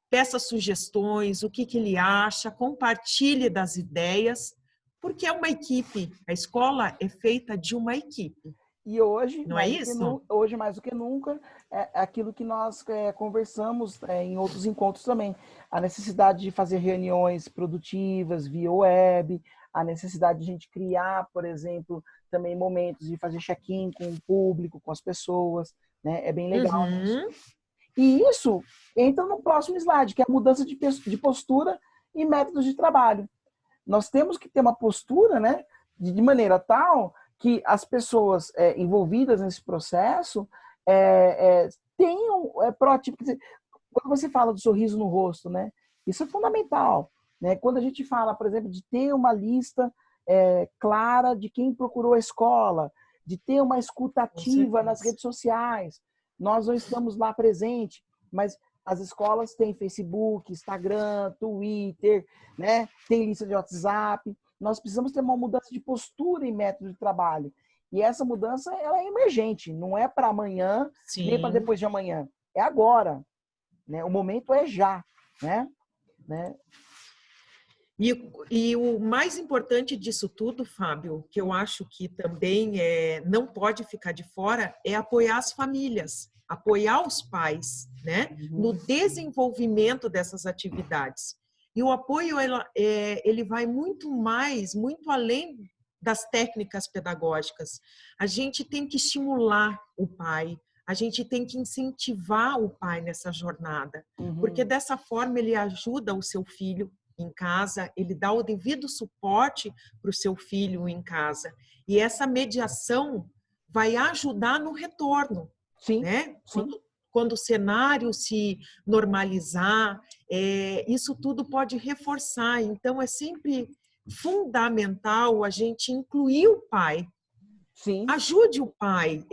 peça sugestões, o que ele acha, compartilhe das ideias, porque é uma equipe. A escola é feita de uma equipe. E hoje, Não é isso? Hoje mais do que nunca, é aquilo que nós conversamos em outros encontros também. A necessidade de fazer reuniões produtivas via web, a necessidade de a gente criar, por exemplo, também momentos de fazer check-in com o público, com as pessoas. Né? É bem legal isso. E isso entra no próximo slide, que é a mudança de postura e métodos de trabalho. Nós temos que ter uma postura, né, de maneira tal que as pessoas envolvidas nesse processo tenham proativo. Quando você fala do sorriso no rosto, né, isso é fundamental. Né? Quando a gente fala, por exemplo, de ter uma lista clara de quem procurou a escola, de ter uma escuta ativa nas redes sociais, nós não estamos lá presente, mas as escolas têm Facebook, Instagram, Twitter, né? Tem lista de WhatsApp. Nós precisamos ter uma mudança de postura e método de trabalho. E essa mudança ela é emergente, não é para amanhã, nem para depois de amanhã. É agora. Né? O momento é já. Né? E o mais importante disso tudo, Fábio, que eu acho que também não pode ficar de fora, é apoiar as famílias, apoiar os pais, né, no desenvolvimento dessas atividades. E o apoio ele vai muito além das técnicas pedagógicas. A gente tem que estimular o pai, a gente tem que incentivar o pai nessa jornada, porque dessa forma ele ajuda o seu filho em casa, ele dá o devido suporte para o seu filho em casa. E essa mediação vai ajudar no retorno. Sim, né? sim. quando o cenário se normalizar, isso tudo pode reforçar. Então, é sempre fundamental a gente incluir o pai. Sim. Ajude o pai.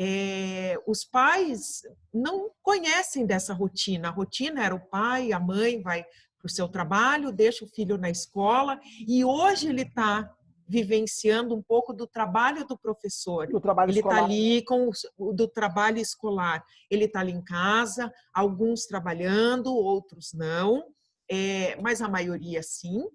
Os pais não conhecem dessa rotina. A rotina era o pai, a mãe vai para o seu trabalho, deixa o filho na escola, e hoje ele está vivenciando um pouco do trabalho do professor. O trabalho Ele está escolar. ali com do trabalho escolar. Ele está ali em casa, alguns trabalhando, outros não, mas a maioria sim.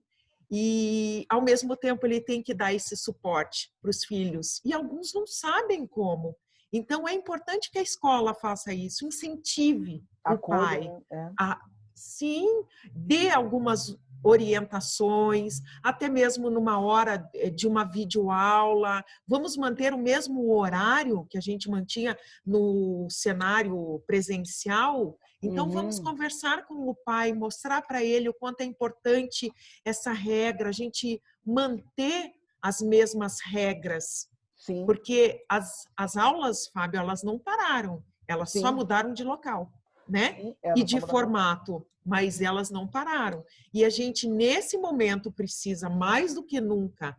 E, ao mesmo tempo, ele tem que dar esse suporte para os filhos. E alguns não sabem como. Então, é importante que a escola faça isso, incentive o Acolha, pai né? a, sim, dê algumas orientações, até mesmo numa hora de uma videoaula. Vamos manter o mesmo horário que a gente mantinha no cenário presencial. Então, vamos conversar com o pai, mostrar para ele o quanto é importante essa regra, a gente manter as mesmas regras. Sim. Porque as aulas, Fábio, elas não pararam, elas só Sim. mudaram de local, né? Sim, E de formato, mas elas não pararam. E a gente, nesse momento, precisa, mais do que nunca,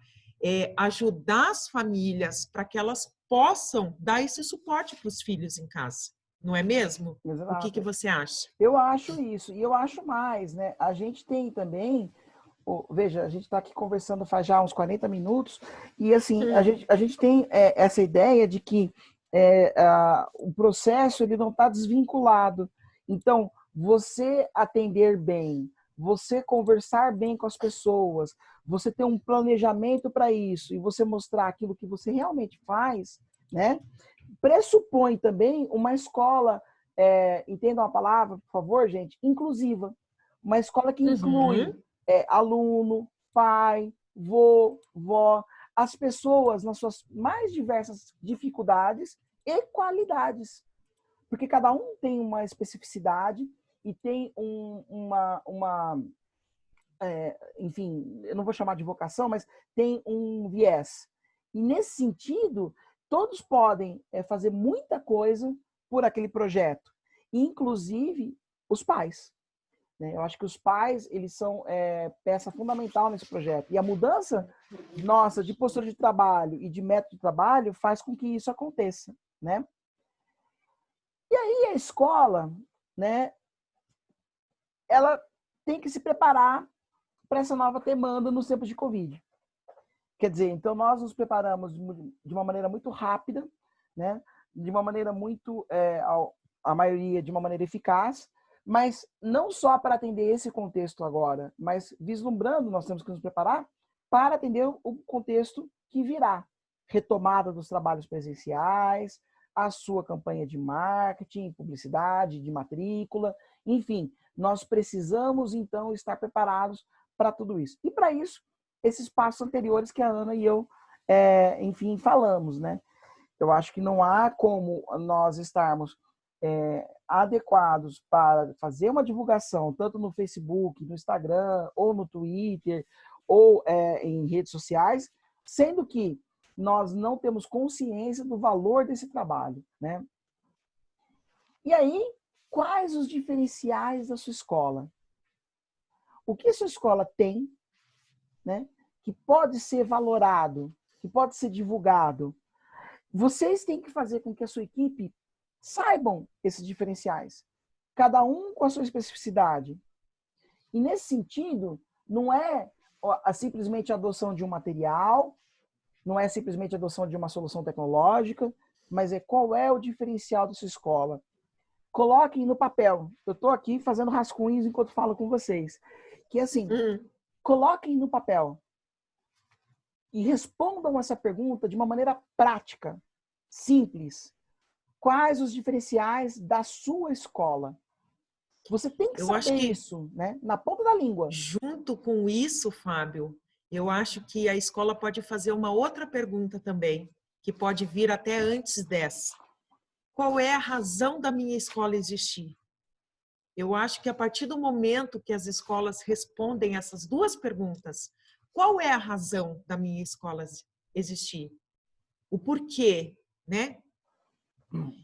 ajudar as famílias para que elas possam dar esse suporte para os filhos em casa. Não é mesmo? Exato. O que você acha? Eu acho isso. E eu acho mais, né? A gente tem também... Veja, a gente está aqui conversando faz já uns 40 minutos e, assim, a gente tem essa ideia de que o processo ele não está desvinculado. Então, você atender bem, você conversar bem com as pessoas, você ter um planejamento para isso e você mostrar aquilo que você realmente faz, né? Pressupõe também uma escola, entendam a palavra, por favor, gente, inclusiva. Uma escola que inclui aluno, pai, vô, vó, as pessoas nas suas mais diversas dificuldades e qualidades. Porque cada um tem uma especificidade e tem enfim, eu não vou chamar de vocação, mas tem um viés. E nesse sentido, todos podem fazer muita coisa por aquele projeto, inclusive os pais. Eu acho que os pais, eles são peça fundamental nesse projeto. E a mudança nossa de postura de trabalho e de método de trabalho faz com que isso aconteça, né? E aí a escola, né, ela tem que se preparar para essa nova demanda nos tempos de Covid. Quer dizer, então nós nos preparamos de uma maneira muito rápida, né? De uma maneira muito, a maioria de uma maneira eficaz, mas não só para atender esse contexto agora, mas vislumbrando, nós temos que nos preparar para atender o contexto que virá. Retomada dos trabalhos presenciais, a sua campanha de marketing, publicidade, de matrícula, enfim, nós precisamos então estar preparados para tudo isso. E para isso, esses passos anteriores que a Ana e eu, enfim, falamos, né? Eu acho que não há como nós estarmos adequados para fazer uma divulgação, tanto no Facebook, no Instagram, ou no Twitter, ou em redes sociais, sendo que nós não temos consciência do valor desse trabalho, né? E aí, quais os diferenciais da sua escola? O que a sua escola tem, né, que pode ser valorado, que pode ser divulgado? Vocês têm que fazer com que a sua equipe saibam esses diferenciais, cada um com a sua especificidade. E nesse sentido, não é simplesmente a adoção de um material, não é simplesmente a adoção de uma solução tecnológica, mas qual é o diferencial da sua escola. Coloquem no papel. Eu estou aqui fazendo rascunhos enquanto falo com vocês. Que assim, coloquem no papel e respondam essa pergunta de uma maneira prática, simples. Quais os diferenciais da sua escola? Você tem que saber isso, né? Na ponta da língua. Junto com isso, Fábio, eu acho que a escola pode fazer uma outra pergunta também, que pode vir até antes dessa. Qual é a razão da minha escola existir? Eu acho que a partir do momento que as escolas respondem essas duas perguntas, qual é a razão da minha escola existir? O porquê, né?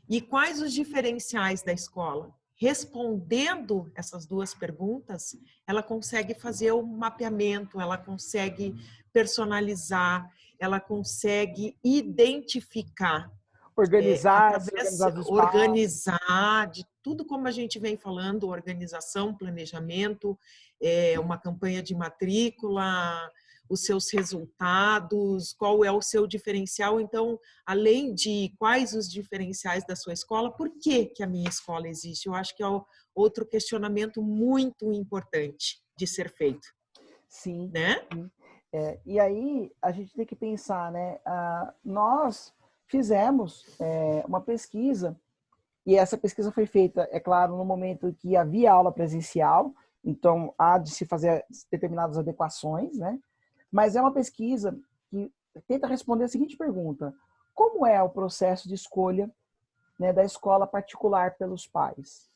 E quais os diferenciais da escola? Respondendo essas duas perguntas, ela consegue fazer o mapeamento, ela consegue personalizar, ela consegue identificar Organizar, se através organizar do espaço. organizar de tudo como a gente vem falando, organização, planejamento, uma campanha de matrícula, os seus resultados, qual é o seu diferencial. Então, além de quais os diferenciais da sua escola, por que que a minha escola existe? Eu acho que é outro questionamento muito importante de ser feito, Sim, né? sim. E aí a gente tem que pensar, né? Nós fizemos uma pesquisa, e essa pesquisa foi feita, é claro, no momento que havia aula presencial, então há de se fazer determinadas adequações, né? Mas é uma pesquisa que tenta responder a seguinte pergunta: como é o processo de escolha, né, da escola particular pelos pais?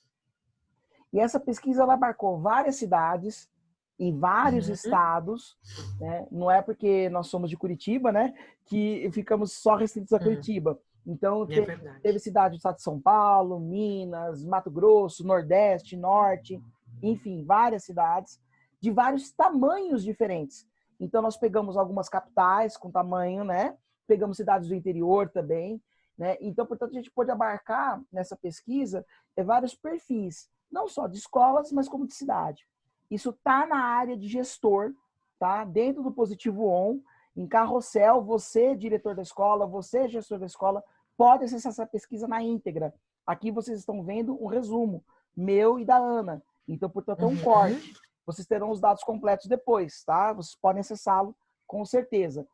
E essa pesquisa ela abarcou várias cidades e vários Uhum. estados, né? Não é porque nós somos de Curitiba, né, que ficamos só restritos a Curitiba. Então, É verdade. teve cidade do estado de São Paulo, Minas, Mato Grosso, Nordeste, Norte, enfim, várias cidades de vários tamanhos diferentes. Então, nós pegamos algumas capitais com tamanho, né? Pegamos cidades do interior também, né? Então, portanto, a gente pôde abarcar nessa pesquisa vários perfis, não só de escolas, mas como de cidade. Isso está na área de gestor, tá? Dentro do Positivo On, em Carrossel, você, diretor da escola, você, gestor da escola, pode acessar essa pesquisa na íntegra. Aqui vocês estão vendo um resumo meu e da Ana. Então, portanto, é um Uhum. corte. Vocês terão os dados completos depois, tá? Vocês podem acessá-lo com certeza.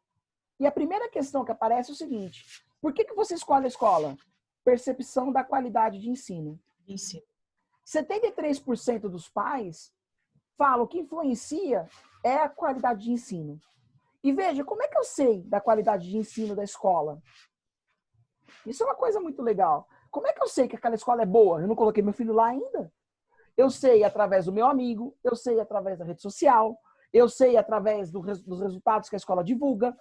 E a primeira questão que aparece é o seguinte: por que você escolhe a escola? Percepção da qualidade de ensino. Ensino. 73% dos pais falam que influencia é a qualidade de ensino. E veja, como é que eu sei da qualidade de ensino da escola? Isso é uma coisa muito legal. Como é que eu sei que aquela escola é boa? Eu não coloquei meu filho lá ainda. Eu sei através do meu amigo, eu sei através da rede social, eu sei através dos resultados que a escola divulga,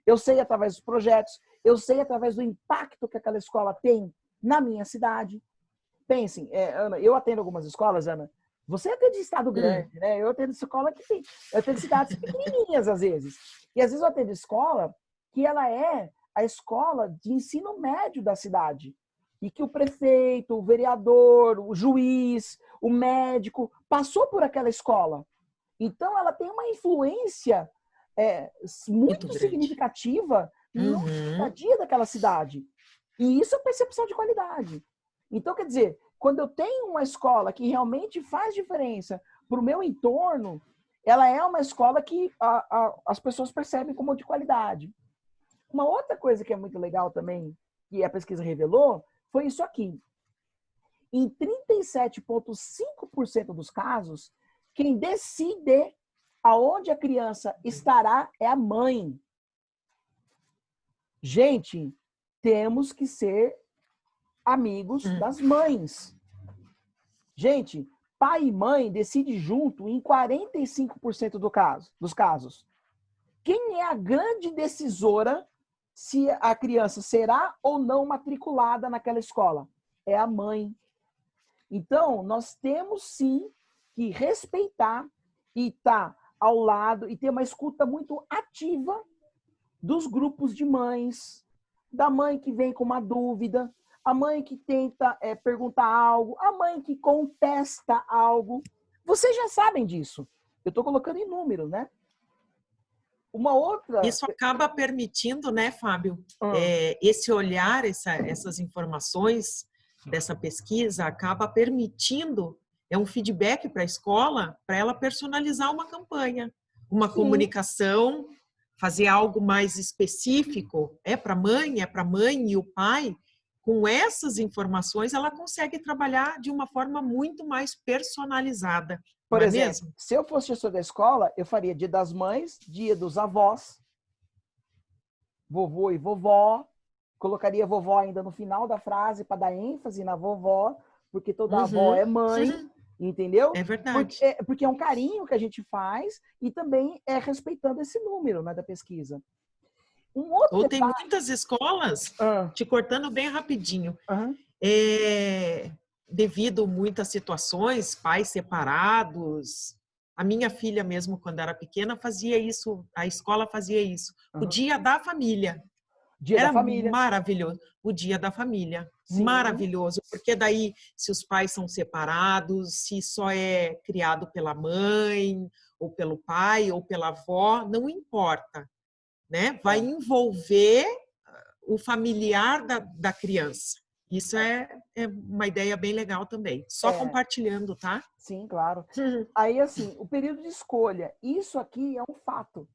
eu sei através dos projetos, eu sei através do impacto que aquela escola tem na minha cidade. Pensem, Ana, eu atendo algumas escolas, Ana. Você atende estado grande, né? Eu atendo escola que tem. Eu atendo cidades pequenininhas, às vezes. E às vezes eu atendo escola que ela é a escola de ensino médio da cidade. E que o prefeito, o vereador, o juiz, o médico passou por aquela escola. Então, ela tem uma influência Muito muito grande. significativa no dia a Uhum. dia daquela cidade. E isso é percepção de qualidade. Então, quer dizer, quando eu tenho uma escola que realmente faz diferença para o meu entorno, ela é uma escola que as pessoas percebem como de qualidade. Uma outra coisa que é muito legal também, que a pesquisa revelou, foi isso aqui. Em 37,5% dos casos, quem decide aonde a criança estará é a mãe. Gente, temos que ser amigos das mães. Gente, pai e mãe decidem junto em 45% dos casos. Quem é a grande decisora se a criança será ou não matriculada naquela escola? É a mãe. Então, nós temos sim que respeitar e estar ao lado e ter uma escuta muito ativa dos grupos de mães, da mãe que vem com uma dúvida, a mãe que tenta perguntar algo, a mãe que contesta algo. Vocês já sabem disso. Eu estou colocando em número, né? Uma outra. Isso acaba permitindo, né, Fábio, Ah, esse olhar, essas informações dessa pesquisa acaba permitindo, um feedback para a escola, para ela personalizar uma campanha, uma sim, comunicação, fazer algo mais específico, para a mãe e o pai. Com essas informações, ela consegue trabalhar de uma forma muito mais personalizada, não por é exemplo, mesmo? se eu fosse gestor da escola, eu faria dia das mães, dia dos avós, vovô e vovó, colocaria vovó ainda no final da frase para dar ênfase na vovó, porque toda avó Uhum. é mãe, entendeu? É Porque, verdade. porque é um carinho que a gente faz e também é respeitando esse número, né, da pesquisa. Um outro Ou tem detalhe. muitas escolas, te cortando bem rapidinho, devido a muitas situações, pais separados. A minha filha mesmo, quando era pequena, fazia isso, a escola fazia isso. O dia da família. Dia da Era família. maravilhoso. O dia da família. Sim. Maravilhoso. Porque daí, se os pais são separados, se só é criado pela mãe, ou pelo pai, ou pela avó, não importa, né? Vai envolver o familiar da criança. Isso é uma ideia bem legal também. Só compartilhando, tá? Sim, claro. Aí, assim, o período de escolha. Isso aqui é um fato.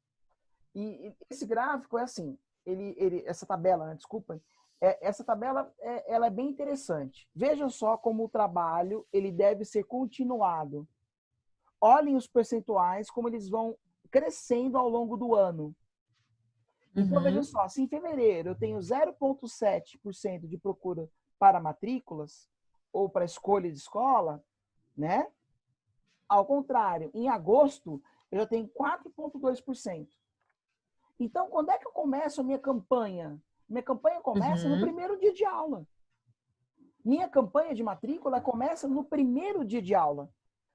E esse gráfico é assim, essa tabela, né, desculpa, essa tabela ela é bem interessante. Vejam só como o trabalho ele deve ser continuado. Olhem os percentuais, como eles vão crescendo ao longo do ano. Então, vejam só, se em fevereiro eu tenho 0,7% de procura para matrículas ou para escolha de escola, né? Ao contrário, em agosto eu já tenho 4,2%. Então, quando é que eu começo a minha campanha? Minha campanha começa no primeiro dia de aula. Minha campanha de matrícula começa no primeiro dia de aula.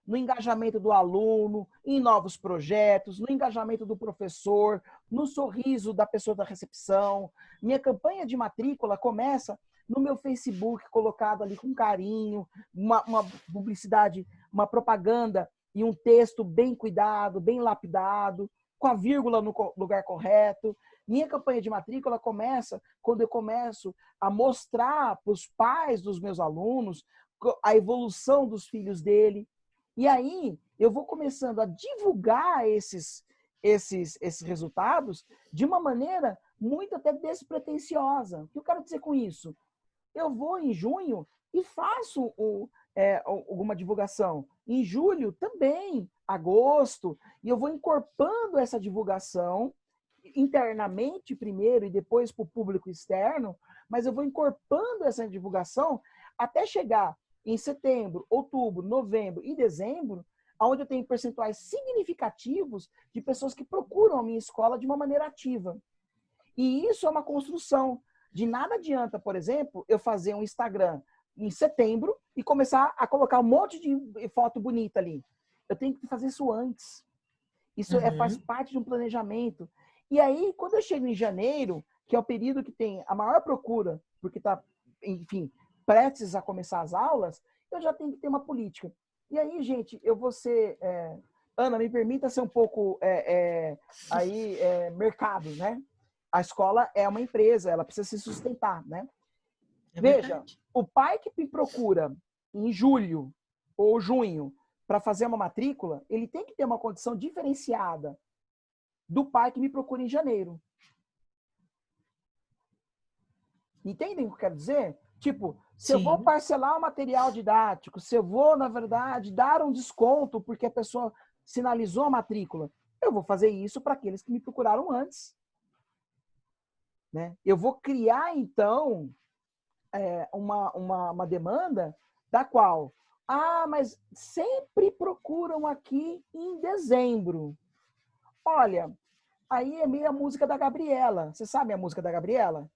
No engajamento do aluno, em novos projetos, no engajamento do professor, no sorriso da pessoa da recepção. Minha campanha de matrícula começa no meu Facebook, colocado ali com carinho, uma publicidade, uma propaganda e um texto bem cuidado, bem lapidado, com a vírgula no lugar correto. Minha campanha de matrícula começa quando eu começo a mostrar para os pais dos meus alunos a evolução dos filhos dele. E aí eu vou começando a divulgar esses resultados de uma maneira muito até despretensiosa. O que eu quero dizer com isso? Eu vou em junho e faço alguma divulgação. Em julho também, agosto, e eu vou encorpando essa divulgação internamente primeiro e depois para o público externo, mas eu vou encorpando essa divulgação até chegar em setembro, outubro, novembro e dezembro, onde eu tenho percentuais significativos de pessoas que procuram a minha escola de uma maneira ativa. E isso é uma construção. De nada adianta, por exemplo, eu fazer um Instagram em setembro e começar a colocar um monte de foto bonita ali. Eu tenho que fazer isso antes. Isso faz parte de um planejamento. E aí, quando eu chego em janeiro, que é o período que tem a maior procura, porque está, enfim, prestes a começar as aulas, eu já tenho que ter uma política. E aí, gente, eu vou ser... Ana, me permita ser um pouco mercado, né? A escola é uma empresa, ela precisa se sustentar, né? Veja, o pai que me procura em julho ou junho para fazer uma matrícula, ele tem que ter uma condição diferenciada do pai que me procura em janeiro. Entendem o que eu quero dizer? Tipo, se eu vou parcelar o material didático, se eu vou, na verdade, dar um desconto porque a pessoa sinalizou a matrícula, eu vou fazer isso para aqueles que me procuraram antes. Né? Eu vou criar, então, uma demanda da qual, mas sempre procuram aqui em dezembro. Olha, aí é meio a música da Gabriela. Você sabe a música da Gabriela?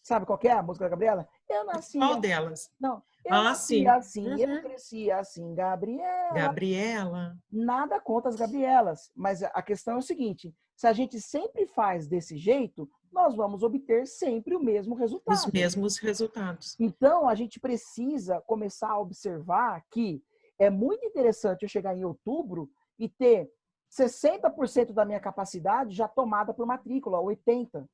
Sabe qual que é a música da Gabriela? Eu nasci Qual assim. delas? Não, eu nasci Sim. assim, eu cresci assim, Gabriela. Gabriela. Nada contra as Gabrielas, mas a questão é o seguinte, se a gente sempre faz desse jeito, nós vamos obter sempre o mesmo resultado. Os mesmos resultados. Então, a gente precisa começar a observar que é muito interessante eu chegar em outubro e ter 60% da minha capacidade já tomada por matrícula, 80%.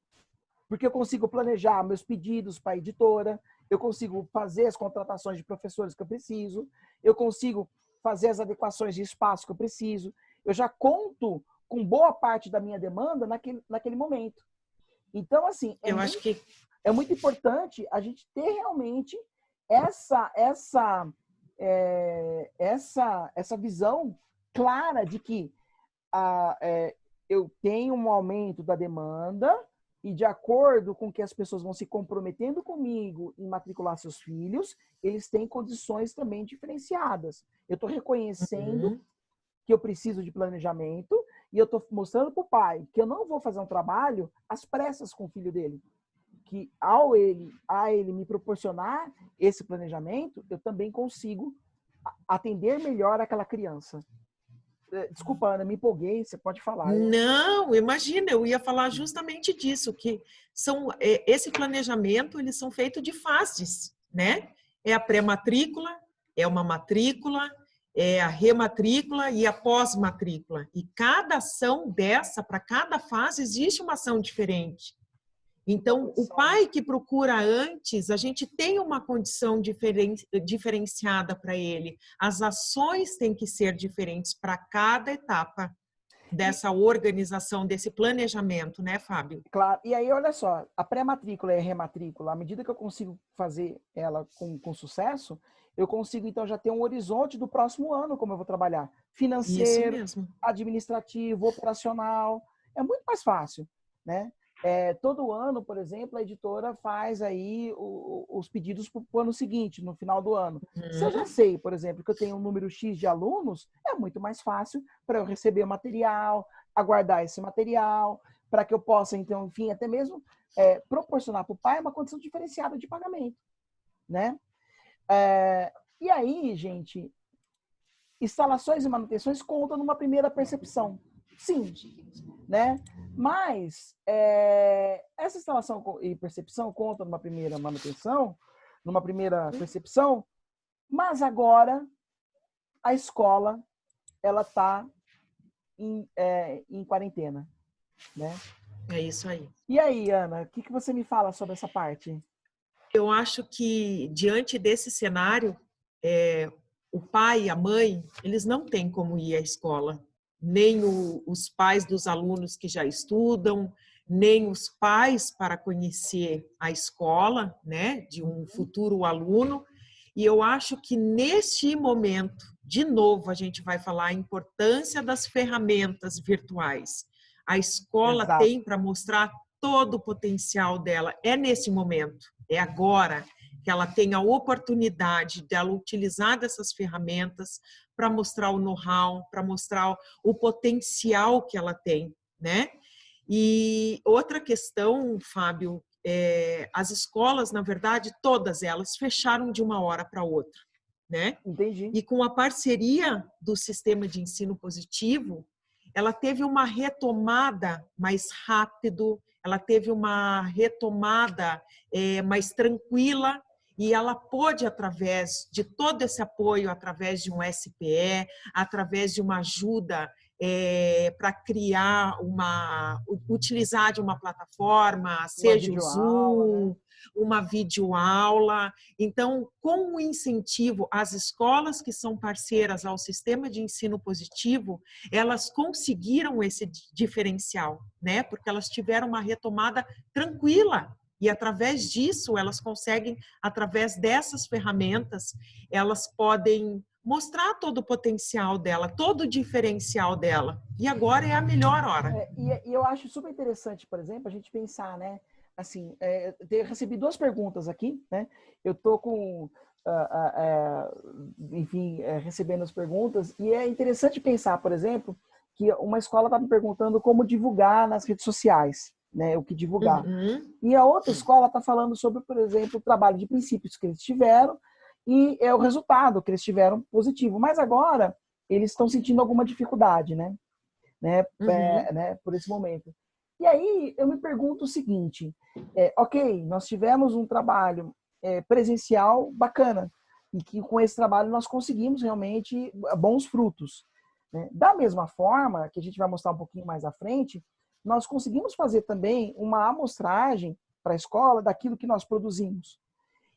Porque eu consigo planejar meus pedidos para a editora, eu consigo fazer as contratações de professores que eu preciso, eu consigo fazer as adequações de espaço que eu preciso. Eu já conto com boa parte da minha demanda naquele momento. Então, assim, é muito importante a gente ter realmente essa visão clara de que eu tenho um aumento da demanda e de acordo com que as pessoas vão se comprometendo comigo em matricular seus filhos, eles têm condições também diferenciadas. Eu estou reconhecendo que eu preciso de planejamento E eu estou mostrando para o pai que eu não vou fazer um trabalho às pressas com o filho dele. Que a ele me proporcionar esse planejamento, eu também consigo atender melhor aquela criança. Desculpa, Ana, me empolguei, você pode falar. Não, imagina, eu ia falar justamente disso, que esse planejamento, eles são feitos de fases, né? É a pré-matrícula, é uma matrícula, é a rematrícula e a pós-matrícula. E cada ação dessa, para cada fase, existe uma ação diferente. Então, o pai que procura antes, a gente tem uma condição diferenciada para ele. As ações têm que ser diferentes para cada etapa dessa organização, desse planejamento, né, Fábio? Claro. E aí, olha só, a pré-matrícula e a rematrícula, à medida que eu consigo fazer ela com sucesso, eu consigo, então, já ter um horizonte do próximo ano, como eu vou trabalhar. Isso Financeiro, mesmo. administrativo, operacional. É muito mais fácil, né? Todo ano, por exemplo, a editora faz aí os pedidos para o ano seguinte, no final do ano. Se eu já sei, por exemplo, que eu tenho um número X de alunos, é muito mais fácil para eu receber o material, aguardar esse material, para que eu possa, então, enfim, até mesmo proporcionar para o pai uma condição diferenciada de pagamento, né? E aí, gente, instalações e manutenções contam numa primeira percepção. Sim, né? Mas essa instalação e percepção conta numa primeira manutenção, numa primeira percepção, mas agora a escola ela está em quarentena, né? É isso aí. E aí, Ana, o que você me fala sobre essa parte? Eu acho que, diante desse cenário, o pai e a mãe, eles não têm como ir à escola. Nem os pais dos alunos que já estudam, nem os pais para conhecer a escola, né, de um futuro aluno. E eu acho que, neste momento, de novo, a gente vai falar a importância das ferramentas virtuais. A escola Exato. tem para mostrar todo o potencial dela. É nesse momento, é agora que ela tem a oportunidade de ela utilizar dessas ferramentas para mostrar o know-how, para mostrar o potencial que ela tem, né? E outra questão, Fábio, as escolas, na verdade, todas elas fecharam de uma hora para outra, né? Entendi. E com a parceria do sistema de ensino positivo, ela teve uma retomada mais rápido, ela teve uma retomada mais tranquila, e ela pôde, através de todo esse apoio, através de um SPE, através de uma ajuda para criar utilizar de uma plataforma, seja o Zoom, né? uma videoaula. Então, com o incentivo, as escolas que são parceiras ao sistema de ensino positivo, elas conseguiram esse diferencial, né? Porque elas tiveram uma retomada tranquila. E, através disso, elas conseguem, através dessas ferramentas, elas podem mostrar todo o potencial dela, todo o diferencial dela. E agora é a melhor hora. E eu acho super interessante, por exemplo, a gente pensar, né? Assim, eu recebi 2 perguntas aqui, né? Eu tô com, enfim, recebendo as perguntas, e é interessante pensar, por exemplo, que uma escola está me perguntando como divulgar nas redes sociais, né? O que divulgar. E a outra escola está falando sobre, por exemplo, o trabalho de princípios que eles tiveram e o resultado que eles tiveram positivo. Mas agora eles estão sentindo alguma dificuldade, né? Por esse momento. E aí eu me pergunto o seguinte, ok, nós tivemos um trabalho presencial bacana, e que com esse trabalho nós conseguimos realmente bons frutos. Né? Da mesma forma, que a gente vai mostrar um pouquinho mais à frente, nós conseguimos fazer também uma amostragem para a escola daquilo que nós produzimos.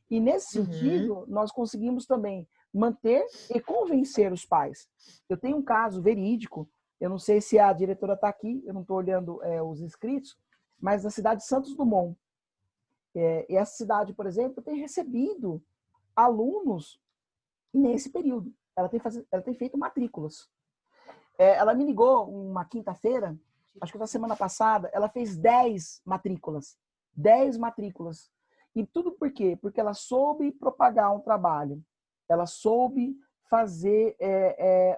E nesse sentido, nós conseguimos também manter e convencer os pais. Eu tenho um caso verídico, eu não sei se a diretora está aqui, eu não estou olhando os inscritos, mas na cidade de Santos Dumont. E essa cidade, por exemplo, tem recebido alunos nesse período. Ela tem feito matrículas. Ela me ligou uma quinta-feira, acho que na semana passada, ela fez 10 matrículas. 10 matrículas. E tudo por quê? Porque ela soube propagar um trabalho. Ela soube fazer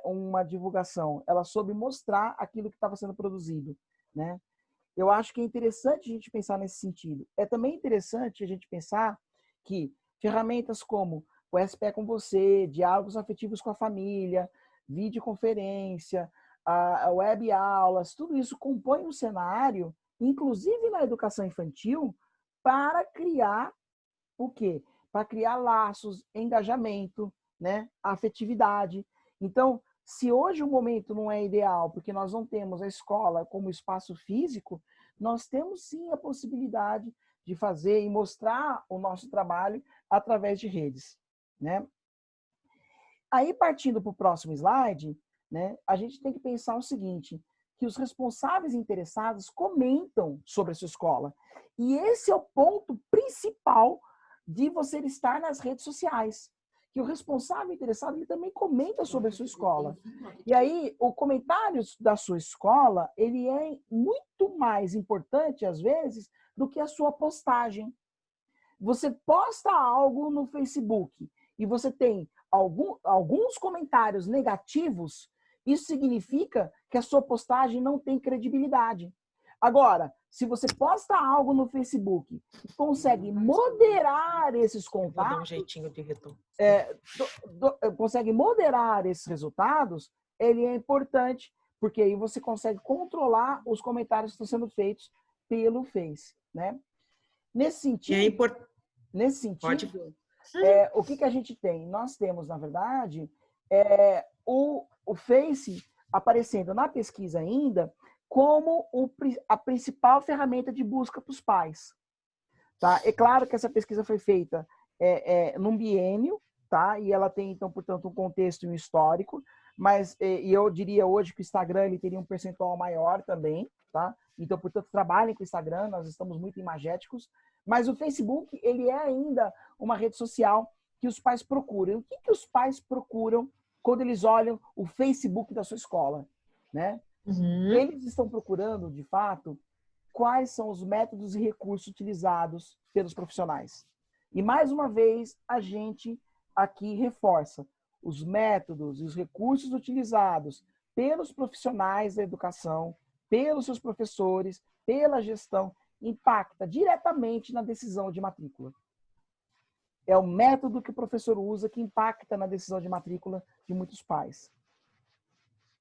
uma divulgação, ela soube mostrar aquilo que estava sendo produzido, né? Eu acho que é interessante a gente pensar nesse sentido. É também interessante a gente pensar que ferramentas como o SPE com você, diálogos afetivos com a família, videoconferência, a web aulas, tudo isso compõe um cenário, inclusive na educação infantil, para criar o quê? Para criar laços, engajamento, né? Afetividade. Então, se hoje o momento não é ideal, porque nós não temos a escola como espaço físico, nós temos sim a possibilidade de fazer e mostrar o nosso trabalho através de redes, né? Aí, partindo para o próximo slide, né, a gente tem que pensar o seguinte, que os responsáveis interessados comentam sobre a sua escola. E esse é o ponto principal de você estar nas redes sociais. Que o responsável interessado ele também comenta sobre a sua escola. E aí, o comentário da sua escola, ele é muito mais importante, às vezes, do que a sua postagem. Você posta algo no Facebook e você tem alguns comentários negativos, isso significa que a sua postagem não tem credibilidade. Agora, se você posta algo no Facebook e consegue moderar esses contatos, vou dar um jeitinho de retorno. Consegue moderar esses resultados, ele é importante, porque aí você consegue controlar os comentários que estão sendo feitos pelo Face, né? Nesse sentido, o que a gente tem? Nós temos, na verdade, o Face aparecendo na pesquisa ainda como a principal ferramenta de busca para os pais. Tá? É claro que essa pesquisa foi feita num biênio, tá? E ela tem, então, portanto, um contexto e um histórico, mas e eu diria hoje que o Instagram ele teria um percentual maior também, tá? Então, portanto, trabalhem com o Instagram, nós estamos muito imagéticos, mas o Facebook, ele é ainda uma rede social que os pais procuram. O que os pais procuram quando eles olham o Facebook da sua escola, né? Uhum. Eles estão procurando, de fato, quais são os métodos e recursos utilizados pelos profissionais. E, mais uma vez, a gente aqui reforça os métodos e os recursos utilizados pelos profissionais da educação, pelos seus professores, pela gestão, impacta diretamente na decisão de matrícula. É o método que o professor usa que impacta na decisão de matrícula de muitos pais.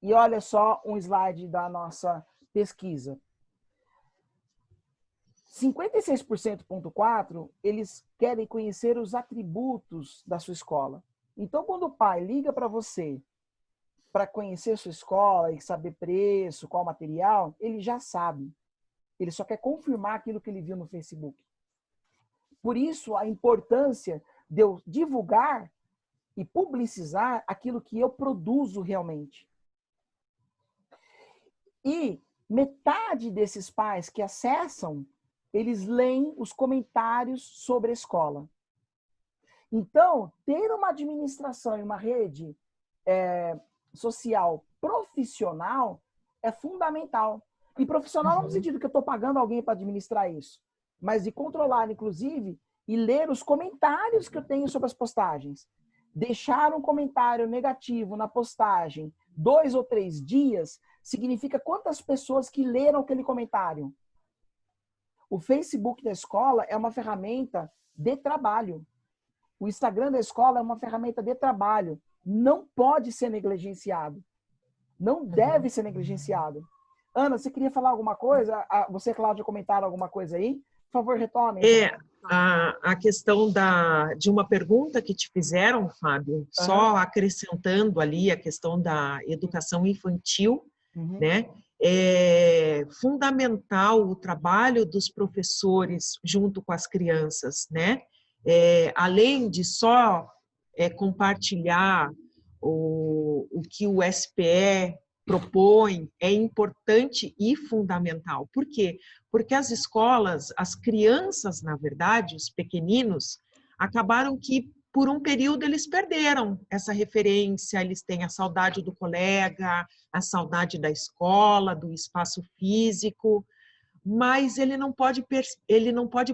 E olha só um slide da nossa pesquisa. 56,4% eles querem conhecer os atributos da sua escola. Então, quando o pai liga para você para conhecer a sua escola e saber preço, qual material, ele já sabe. Ele só quer confirmar aquilo que ele viu no Facebook. Por isso, a importância de eu divulgar e publicizar aquilo que eu produzo realmente. E metade desses pais que acessam, eles leem os comentários sobre a escola. Então, ter uma administração e uma rede social profissional é fundamental. E profissional não no sentido que eu estou pagando alguém para administrar isso, mas de controlar, inclusive, e ler os comentários que eu tenho sobre as postagens. Deixar um comentário negativo na postagem 2 ou 3 dias significa quantas pessoas que leram aquele comentário. O Facebook da escola é uma ferramenta de trabalho. O Instagram da escola é uma ferramenta de trabalho. Não pode ser negligenciado. Não deve ser negligenciado. Ana, você queria falar alguma coisa? Você, Cláudia, comentaram alguma coisa aí? Por favor, retome. A questão de uma pergunta que te fizeram, Fábio, só acrescentando ali a questão da educação infantil, né? É fundamental o trabalho dos professores junto com as crianças, né? Além de só compartilhar o que o SPE propõe, é importante e fundamental. Por quê? Porque as escolas, as crianças, na verdade, os pequeninos, acabaram que, por um período, eles perderam essa referência, eles têm a saudade do colega, a saudade da escola, do espaço físico, mas ele não pode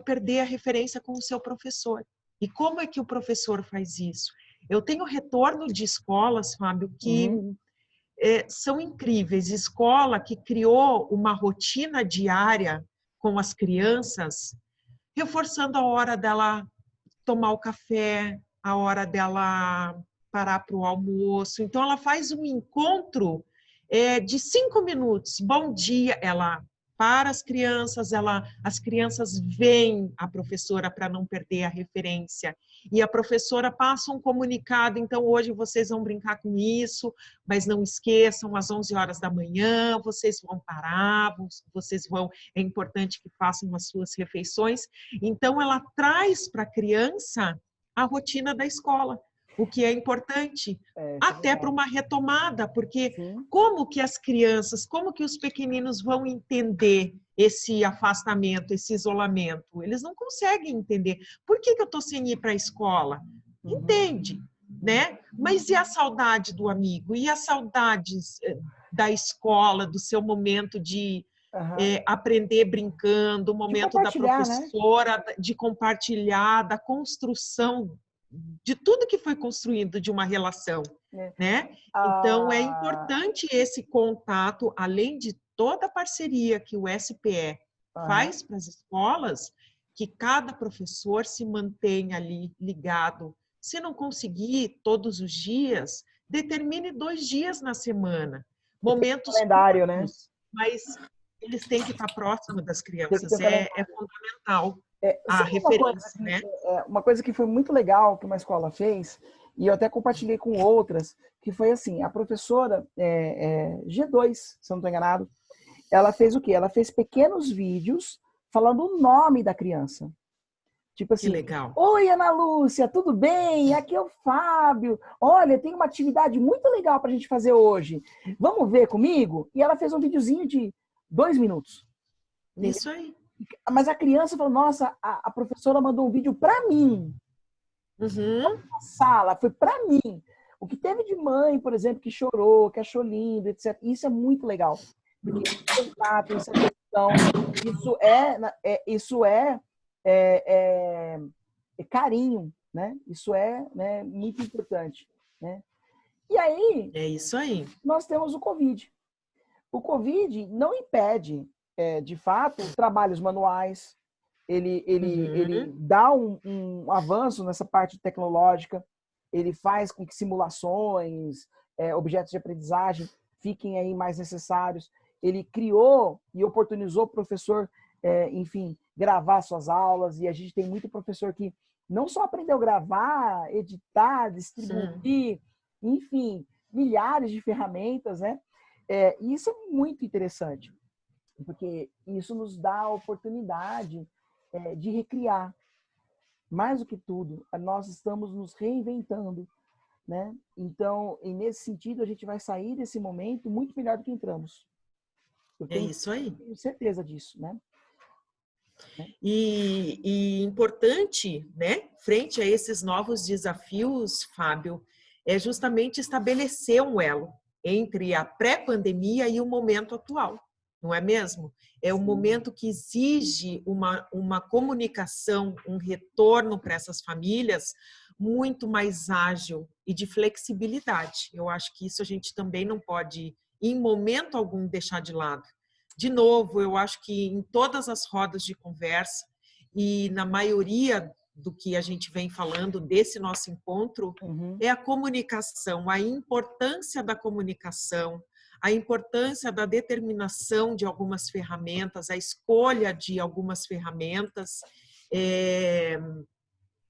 perder a referência com o seu professor. E como é que o professor faz isso? Eu tenho retorno de escolas, Fábio, que são incríveis. Escola que criou uma rotina diária com as crianças, reforçando a hora dela tomar o café, a hora dela parar para o almoço. Então, ela faz um encontro de 5 minutos. Bom dia, ela para as crianças veem a professora para não perder a referência. E a professora passa um comunicado, então hoje vocês vão brincar com isso, mas não esqueçam, às 11 horas da manhã, vocês vão parar, é importante que façam as suas refeições. Então, ela traz para a criança a rotina da escola, o que é importante, até para uma retomada, porque como que as crianças, como que os pequeninos vão entender esse afastamento, esse isolamento? Eles não conseguem entender. Por que eu estou sem ir para a escola? Entende, né? Mas e a saudade do amigo? E as saudades da escola, do seu momento de aprender brincando, o momento da professora, né? De compartilhar, da construção de tudo que foi construído de uma relação, né? Então, é importante esse contato, além de toda a parceria que o SPE faz para as escolas, que cada professor se mantenha ali ligado. Se não conseguir todos os dias, determine 2 dias na semana. Momentos calendário, curtos, né? mas eles têm que estar próximos das crianças. É fundamental. A referência, né? Uma coisa que foi muito legal que uma escola fez, e eu até compartilhei com outras, que foi assim, a professora G2, se eu não estou enganado, ela fez o quê? Ela fez pequenos vídeos falando o nome da criança. Tipo assim, que legal. Oi, Ana Lúcia, tudo bem? Aqui é o Fábio. Olha, tem uma atividade muito legal para a gente fazer hoje. Vamos ver comigo? E ela fez um videozinho de 2 minutos. Isso aí. Mas a criança falou, nossa, a professora mandou um vídeo para mim. Na sala, foi para mim. O que teve de mãe, por exemplo, que chorou, que achou lindo, etc. Isso é muito legal. Porque contato, isso é questão, isso é carinho, né? Isso né, muito importante, né? E aí, é isso aí. Nós temos o Covid. O Covid não impede, de fato, trabalhos manuais. Ele dá um avanço nessa parte tecnológica. Ele faz com que simulações, objetos de aprendizagem fiquem aí mais necessários. Ele criou e oportunizou o professor, enfim, gravar suas aulas. E a gente tem muito professor que não só aprendeu a gravar, editar, distribuir, enfim, milhares de ferramentas, né? E isso é muito interessante, porque isso nos dá a oportunidade de recriar. Mais do que tudo, nós estamos nos reinventando, né? Então, e nesse sentido, a gente vai sair desse momento muito melhor do que entramos. Isso aí. Eu tenho certeza disso, né? E importante, né, frente a esses novos desafios, Fábio, é justamente estabelecer um elo entre a pré-pandemia e o momento atual, não é mesmo? É um momento que exige uma comunicação, um retorno para essas famílias muito mais ágil e de flexibilidade. Eu acho que isso a gente também não pode, em momento algum, deixar de lado. De novo, eu acho que em todas as rodas de conversa e na maioria do que a gente vem falando desse nosso encontro, é a comunicação, a importância da comunicação, a importância da determinação de algumas ferramentas, a escolha de algumas ferramentas.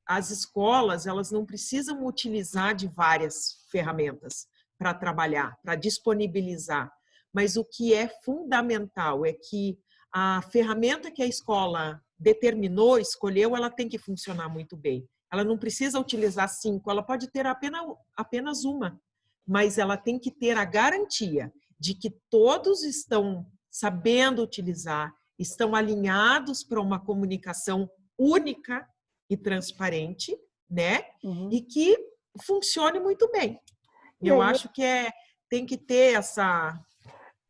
As escolas, elas não precisam utilizar de várias ferramentas para trabalhar, para disponibilizar. Mas o que é fundamental é que a ferramenta que a escola determinou, escolheu, ela tem que funcionar muito bem. Ela não precisa utilizar 5, ela pode ter apenas uma, mas ela tem que ter a garantia de que todos estão sabendo utilizar, estão alinhados para uma comunicação única e transparente, né? E que funcione muito bem. Eu acho que tem que ter essa...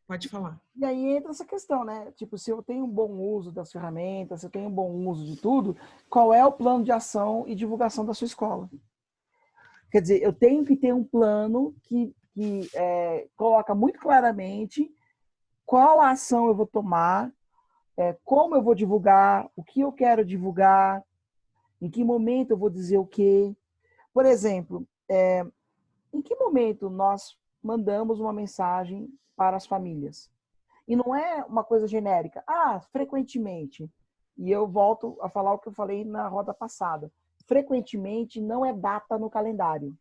Pode falar. E aí entra essa questão, né? Tipo, se eu tenho um bom uso das ferramentas, se eu tenho um bom uso de tudo, qual é o plano de ação e divulgação da sua escola? Quer dizer, eu tenho que ter um plano que coloca muito claramente qual a ação eu vou tomar, como eu vou divulgar, o que eu quero divulgar, em que momento eu vou dizer o quê. Por exemplo, em que momento nós mandamos uma mensagem para as famílias? E não é uma coisa genérica. Ah, frequentemente. E eu volto a falar o que eu falei na roda passada. Frequentemente não é data no calendário.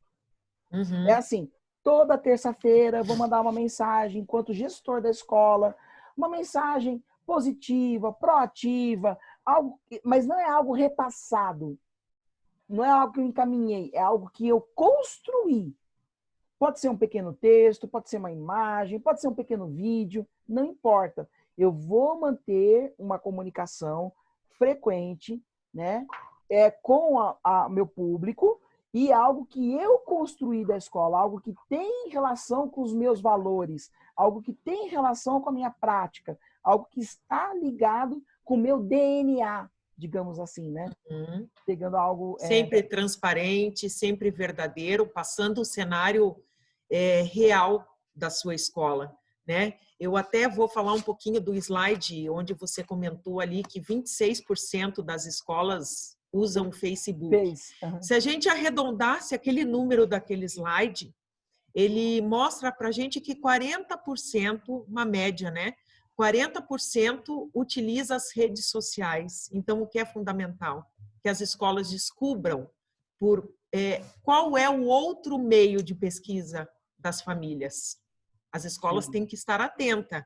É Uhum. assim, toda terça-feira vou mandar uma mensagem, enquanto gestor da escola, uma mensagem positiva, proativa, algo, mas não é algo repassado. Não é algo que eu encaminhei, é algo que eu construí. Pode ser um pequeno texto, pode ser uma imagem, pode ser um pequeno vídeo, não importa. Eu vou manter uma comunicação frequente, né, com meu público e algo que eu construí da escola, algo que tem relação com os meus valores, algo que tem relação com a minha prática, algo que está ligado com o meu DNA, digamos assim, né? Uhum. Pegando algo Sempre transparente, sempre verdadeiro, passando o cenário real da sua escola, né? Eu até vou falar um pouquinho do slide onde você comentou ali que 26% das escolas usam o Facebook. fez. Uhum. Se a gente arredondasse aquele número daquele slide, ele mostra para a gente que 40%, uma média, né? 40% utiliza as redes sociais. Então, o que é fundamental? Que as escolas descubram qual é o outro meio de pesquisa das famílias. As escolas Sim. têm que estar atentas.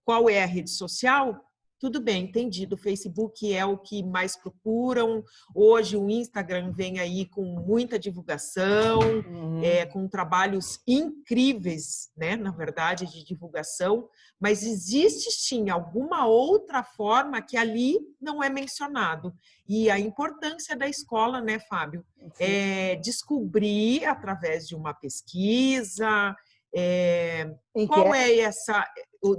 Qual é a rede social? Tudo bem, entendido. O Facebook é o que mais procuram. Hoje o Instagram vem aí com muita divulgação, Uhum. com trabalhos incríveis, né, na verdade, de divulgação, mas existe sim alguma outra forma que ali não é mencionado. E a importância da escola, né, Fábio? Sim. Descobrir através de uma pesquisa, qual Enquete. é essa,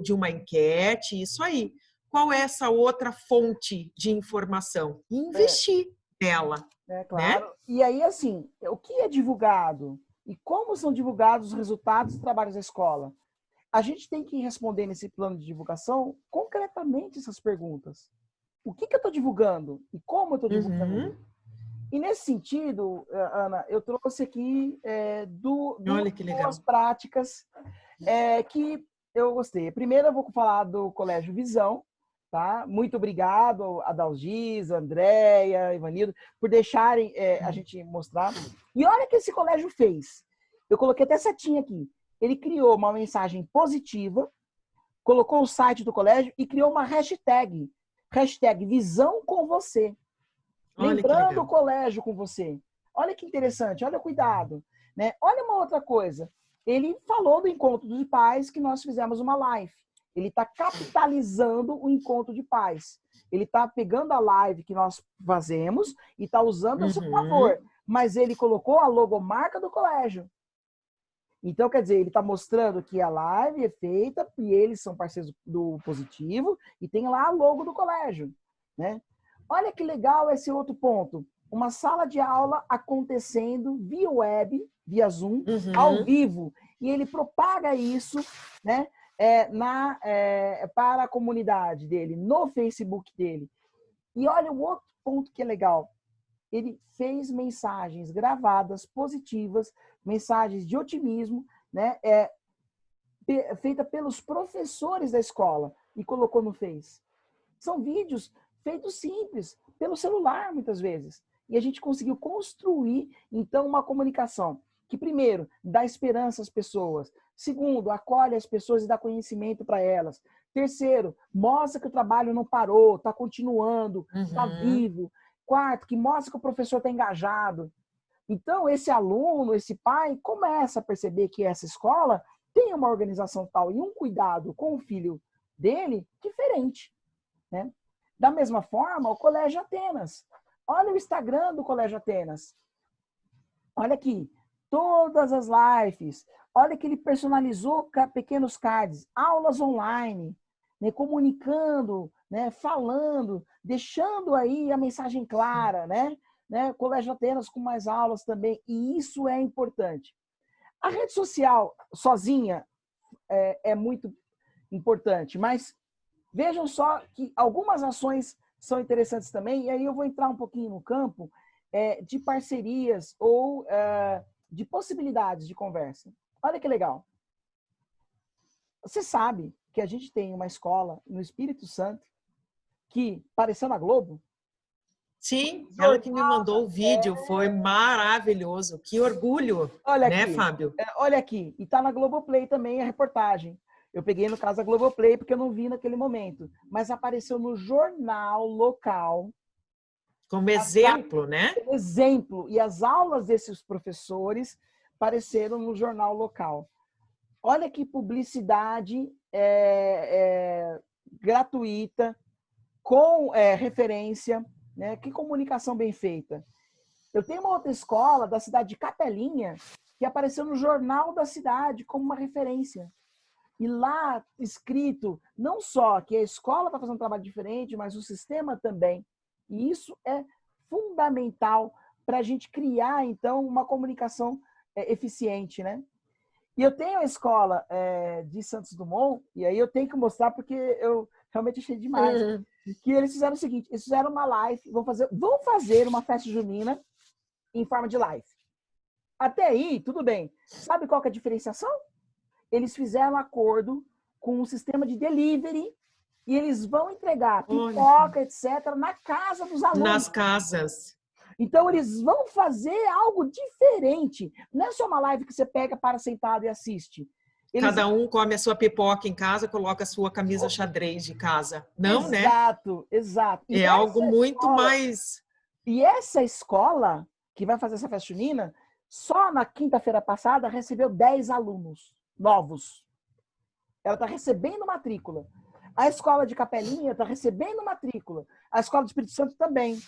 de uma enquete, isso aí. Qual é essa outra fonte de informação? E investir nela, né? Claro. E aí, assim, o que é divulgado? E como são divulgados os resultados dos trabalhos da escola? A gente tem que responder nesse plano de divulgação concretamente essas perguntas. O que eu estou divulgando? E como eu estou divulgando? Uhum. E nesse sentido, Ana, eu trouxe aqui duas Olha que boas legal. práticas que eu gostei. Primeiro, eu vou falar do Colégio Visão, tá? Muito obrigado a Dalgisa, Andréia, Ivanildo, por deixarem a gente mostrar. E olha o que esse colégio fez. Eu coloquei até setinha aqui. Ele criou uma mensagem positiva, colocou o site do colégio e criou uma hashtag. Hashtag Visão com você. Olha que Lembrando o legal. colégio com você. Olha que interessante, olha o cuidado. Né? Olha uma outra coisa. Ele falou do encontro de pais que nós fizemos uma live. Ele está capitalizando o encontro de pais. Ele está pegando a live que nós fazemos e está usando a seu favor. Uhum. Mas ele colocou a logomarca do colégio. Então, quer dizer, ele está mostrando que a live é feita e eles são parceiros do Positivo e tem lá a logo do colégio. Né? Olha que legal esse outro ponto. Uma sala de aula acontecendo via web, via Zoom, ao Uhum. vivo. E ele propaga isso, né, para a comunidade dele, no Facebook dele. E olha o outro ponto que é legal. Ele fez mensagens gravadas, positivas, mensagens de otimismo, né, feita pelos professores da escola e colocou no Face. São vídeos feitos simples, pelo celular, muitas vezes. E a gente conseguiu construir, então, uma comunicação que, primeiro, dá esperança às pessoas. Segundo, acolhe as pessoas e dá conhecimento para elas. Terceiro, mostra que o trabalho não parou, está continuando, está Uhum. vivo. Quarto, que mostra que o professor está engajado. Então, esse aluno, esse pai, começa a perceber que essa escola tem uma organização tal e um cuidado com o filho dele diferente. Né? Da mesma forma, o Colégio Atenas. Olha o Instagram do Colégio Atenas. Olha aqui, todas as lives. Olha que ele personalizou pequenos cards, aulas online, né, comunicando, né, falando, deixando aí a mensagem clara, né? né? Colégio Atenas com mais aulas também, e isso é importante. A rede social sozinha é muito importante, mas vejam só que algumas ações são interessantes também, e aí eu vou entrar um pouquinho no campo de parcerias ou de possibilidades de conversa. Olha que legal. Você sabe que a gente tem uma escola no Espírito Santo que apareceu na Globo? Sim, ela que me mandou o vídeo, foi maravilhoso. Que orgulho, Olha né, aqui, Fábio? olha aqui. E tá na Globoplay também a reportagem. Eu peguei no caso a Globoplay porque eu não vi naquele momento, mas apareceu no jornal local. Como exemplo, né? Exemplo. E as aulas desses professores apareceram no jornal local. Olha que publicidade gratuita, com referência, né? Que comunicação bem feita. Eu tenho uma outra escola da cidade de Capelinha que apareceu no jornal da cidade como uma referência. E lá escrito não só que a escola está fazendo um trabalho diferente, mas o sistema também. E isso é fundamental para a gente criar, então, uma comunicação eficiente, né? E eu tenho a escola de Santos Dumont, e aí eu tenho que mostrar porque eu realmente achei demais. Que eles fizeram o seguinte, eles fizeram uma live, vão fazer uma festa junina em forma de live. Até aí, tudo bem. Sabe qual que é a diferenciação? Eles fizeram um acordo com um sistema de delivery e eles vão entregar pipoca, etc., na casa dos alunos. Nas casas. Então, eles vão fazer algo diferente. Não é só uma live que você pega para sentado e assiste. Cada um come a sua pipoca em casa, coloca a sua camisa xadrez de casa. Não, né? Exato, exato. É algo muito mais... E essa escola que vai fazer essa festa junina, só na quinta-feira passada recebeu 10 alunos novos. Ela está recebendo matrícula. A escola de Capelinha está recebendo matrícula. A escola de Espírito Santo também.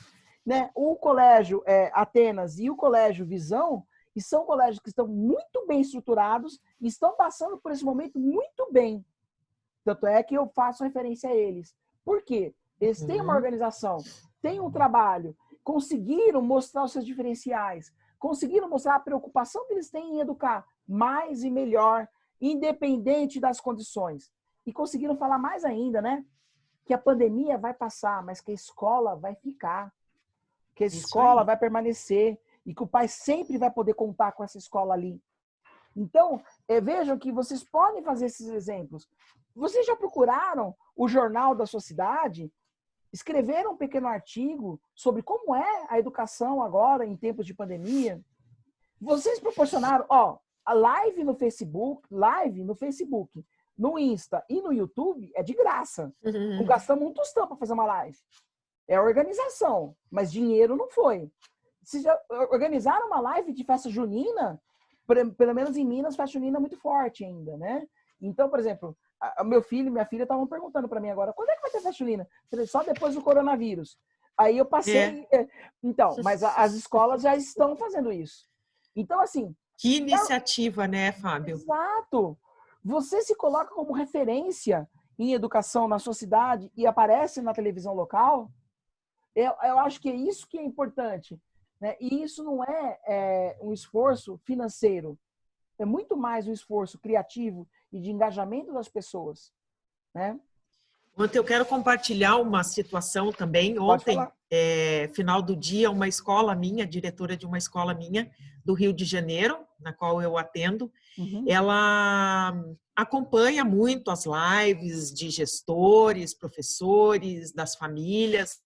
Né? O colégio Atenas e o colégio Visão, e são colégios que estão muito bem estruturados e estão passando por esse momento muito bem. Tanto é que eu faço referência a eles. Por quê? Eles têm uma organização, têm um trabalho, conseguiram mostrar os seus diferenciais, conseguiram mostrar a preocupação que eles têm em educar mais e melhor, independente das condições. E conseguiram falar mais ainda, né? Que a pandemia vai passar, mas que a escola vai ficar. Que a escola vai permanecer e que o pai sempre vai poder contar com essa escola ali. Então, vejam que vocês podem fazer esses exemplos. Vocês já procuraram o jornal da sua cidade? Escreveram um pequeno artigo sobre como é a educação agora em tempos de pandemia? Vocês proporcionaram, a live no Facebook, no Insta e no YouTube é de graça. Não gastamos um tostão para fazer uma live. É organização, mas dinheiro não foi. Vocês já organizaram uma live de festa junina? Pelo menos em Minas, festa junina é muito forte ainda, né? Então, por exemplo, meu filho e minha filha estavam perguntando para mim agora, quando é que vai ter festa junina? Só depois do coronavírus. Aí eu passei... Então, mas as escolas já estão fazendo isso. Então, assim... Que iniciativa, né, Fábio? Exato! Você se coloca como referência em educação na sua cidade e aparece na televisão local, eu acho que é isso que é importante. Né? E isso não é um esforço financeiro. É muito mais um esforço criativo e de engajamento das pessoas. Né? Ontem eu quero compartilhar uma situação também. Ontem, final do dia, uma escola minha, diretora de uma escola minha do Rio de Janeiro, na qual eu atendo, ela acompanha muito as lives de gestores, professores, das famílias.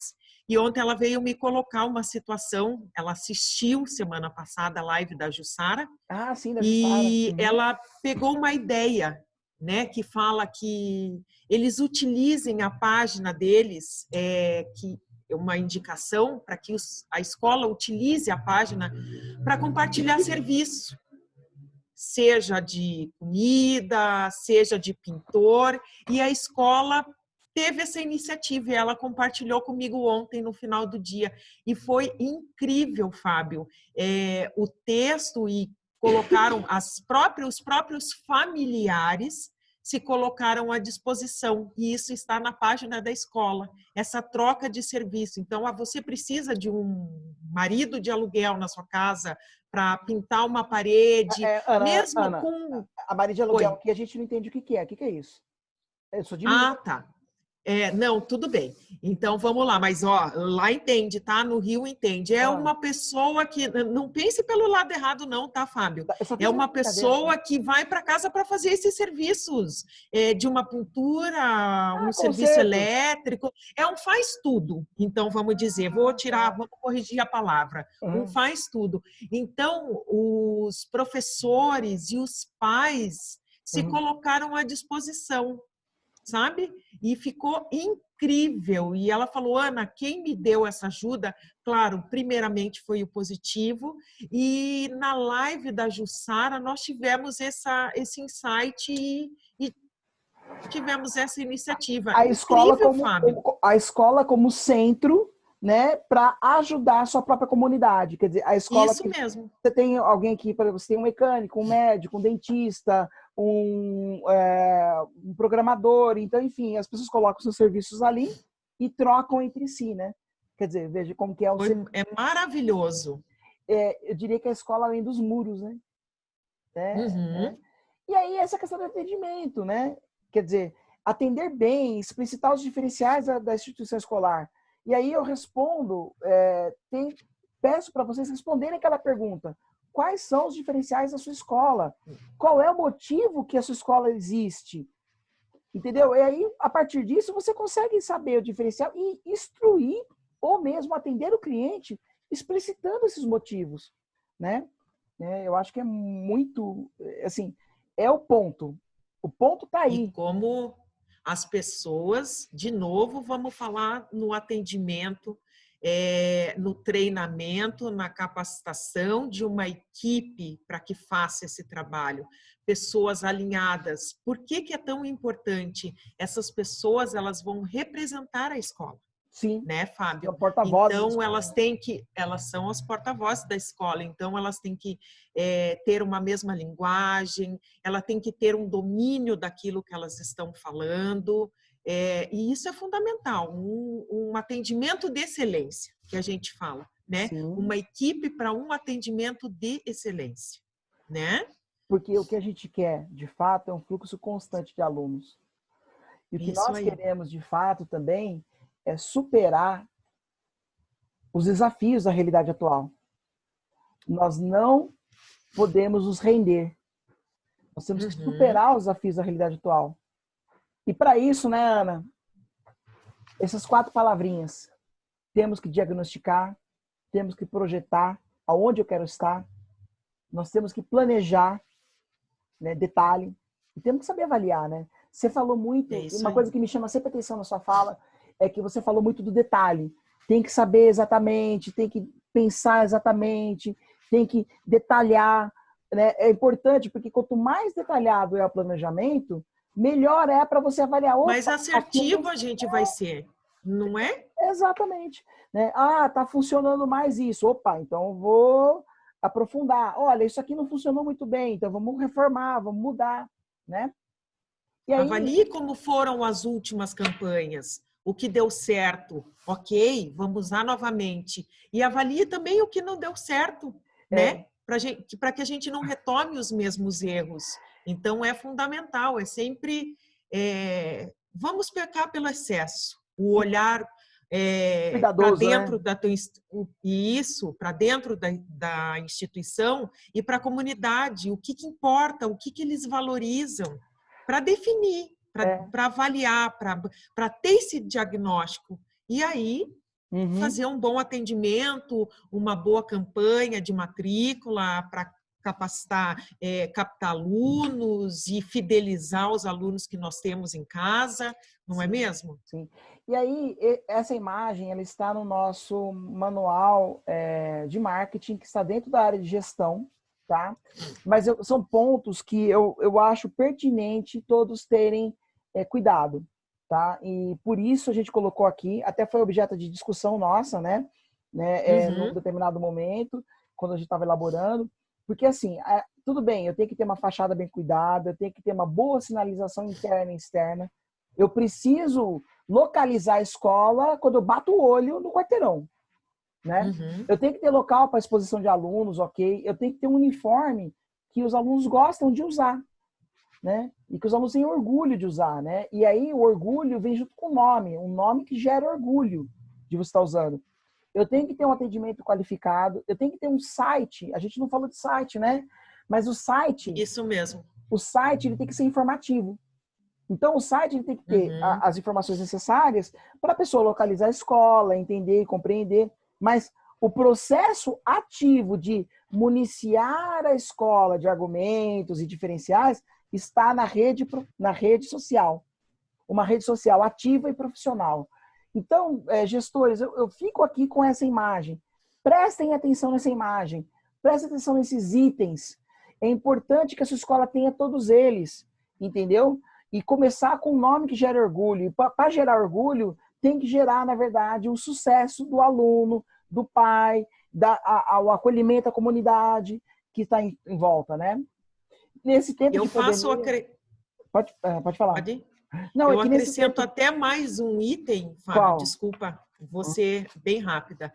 E ontem ela veio me colocar uma situação, ela assistiu semana passada a live da Jussara. Ah, sim, da Jussara. E ela pegou uma ideia, né, que fala que eles utilizem a página deles, que é uma indicação para que a escola utilize a página para compartilhar serviço, seja de comida, seja de pintor, e a escola teve essa iniciativa e ela compartilhou comigo ontem no final do dia. E foi incrível, Fábio, o texto, e colocaram os próprios familiares se colocaram à disposição, e isso está na página da escola, essa troca de serviço. Então, você precisa de um marido de aluguel na sua casa para pintar uma parede, mesmo Ana, com... a Maria de aluguel Oi. aqui a gente não entende o que que é. O que que é isso? Eu sou de Minas. Ah, tá. Não, tudo bem. Então vamos lá, mas ó, lá entende, tá? No Rio entende. É Ah, uma pessoa que não pense pelo lado errado, não, tá, Fábio? eu só É fiz uma uma brincadeira só. pessoa que vai para casa para fazer esses serviços, de uma pintura, um Ah, serviço concerto. elétrico, é um faz tudo. Então vamos dizer, Ah, tá. vamos corrigir a palavra, um Uhum, faz tudo. Então os professores e os pais se uhum. colocaram à disposição, sabe? E ficou incrível. E ela falou, Ana, quem me deu essa ajuda? Claro, primeiramente foi o positivo. E na live da Jussara, nós tivemos esse insight e tivemos essa iniciativa. A escola Incrível, como Fábio. a escola como centro, né, para ajudar a sua própria comunidade. Quer dizer, a escola Isso que mesmo. você tem alguém aqui, por exemplo, você tem um mecânico, um médico, um dentista, um programador, então, enfim, as pessoas colocam seus serviços ali e trocam entre si, né? Quer dizer, veja como que é o É maravilhoso. eu diria que é a escola além dos muros, né? Uhum. E aí essa questão do atendimento, né? Quer dizer, atender bem, explicitar os diferenciais da instituição escolar. E aí eu respondo, peço para vocês responderem aquela pergunta: quais são os diferenciais da sua escola? Qual é o motivo que a sua escola existe? Entendeu? E aí, a partir disso, você consegue saber o diferencial e instruir ou mesmo atender o cliente explicitando esses motivos, né? Eu acho que é muito, assim, é o ponto. O ponto está E aí. como as pessoas, de novo, vamos falar no atendimento, no treinamento, na capacitação de uma equipe para que faça esse trabalho. Pessoas alinhadas. Por que é tão importante? Essas pessoas, elas vão representar a escola, Sim, né, Fábio? são porta-vozes da Então, escola. elas são as porta-vozes da escola, então elas têm que ter uma mesma linguagem, ela tem que ter um domínio daquilo que elas estão falando, e isso é fundamental, um atendimento de excelência, que a gente fala, né? Sim, Uma equipe para um atendimento de excelência, né? porque o que a gente quer, de fato, é um fluxo constante de alunos. E o que Isso nós aí. queremos, de fato, também é superar os desafios da realidade atual. Nós não podemos nos render. Nós temos que Uhum. superar os desafios da realidade atual. E para isso, né, Ana, essas 4 palavrinhas, temos que diagnosticar, temos que projetar aonde eu quero estar, nós temos que planejar, né, detalhe, e temos que saber avaliar, né? Você falou É muito, isso uma aí. coisa que me chama sempre atenção na sua fala, é que você falou muito do detalhe. Tem que saber exatamente, tem que pensar exatamente, tem que detalhar, né? É importante porque quanto mais detalhado é o planejamento, melhor é para você avaliar, Mais opa, aqui eu assertivo a gente vai ser, não é? exatamente, né? Ah, tá funcionando mais isso. Opa, então eu vou aprofundar. Olha, isso aqui não funcionou muito bem, então vamos reformar, vamos mudar, né? E aí, Avalie como foram as últimas campanhas, o que deu certo, ok, vamos usar novamente. E avalie também o que não deu certo, né? é, Para que a gente não retome os mesmos erros. Então, é fundamental, é sempre. Vamos pecar pelo excesso, o sim, olhar para cuidadoso, né? dentro isso, para dentro da instituição e para a comunidade, o que importa, o que eles valorizam para definir, É. para avaliar, para ter esse diagnóstico. E aí, Uhum. fazer um bom atendimento, uma boa campanha de matrícula para capacitar, captar alunos e fidelizar os alunos que nós temos em casa, não é Sim, mesmo? sim. E aí, essa imagem, ela está no nosso manual de marketing, que está dentro da área de gestão, tá? Mas são pontos que eu acho pertinente todos terem cuidado, tá? E por isso a gente colocou aqui, até foi objeto de discussão nossa, né? Num Uhum. determinado momento, quando a gente estava elaborando. Porque assim, tudo bem, eu tenho que ter uma fachada bem cuidada, eu tenho que ter uma boa sinalização interna e externa. Eu preciso localizar a escola quando eu bato o olho no quarteirão, né? Uhum. Eu tenho que ter local para exposição de alunos, ok? Eu tenho que ter um uniforme que os alunos gostam de usar, né? E que os alunos têm orgulho de usar, né? E aí o orgulho vem junto com o nome, um nome que gera orgulho de você estar usando. Eu tenho que ter um atendimento qualificado, eu tenho que ter um site, a gente não falou de site, né? Mas Isso mesmo. o site ele tem que ser informativo. Então o site ele tem que ter Uhum. as informações necessárias para a pessoa localizar a escola, entender e compreender, mas o processo ativo de municiar a escola de argumentos e diferenciais está na rede social. Uma rede social ativa e profissional. Então, gestores, eu fico aqui com essa imagem. Prestem atenção nessa imagem. Prestem atenção nesses itens. É importante que a sua escola tenha todos eles, entendeu? E começar com um nome que gera orgulho. E para gerar orgulho, tem que gerar, na verdade, o sucesso do aluno, do pai, o acolhimento à comunidade que está em volta, né? Nesse tempo Eu de faço... pandemia... Pode falar. Pode? Não, é Eu que nesse acrescento tempo... até mais um item, Fábio, Qual? desculpa, você bem rápida.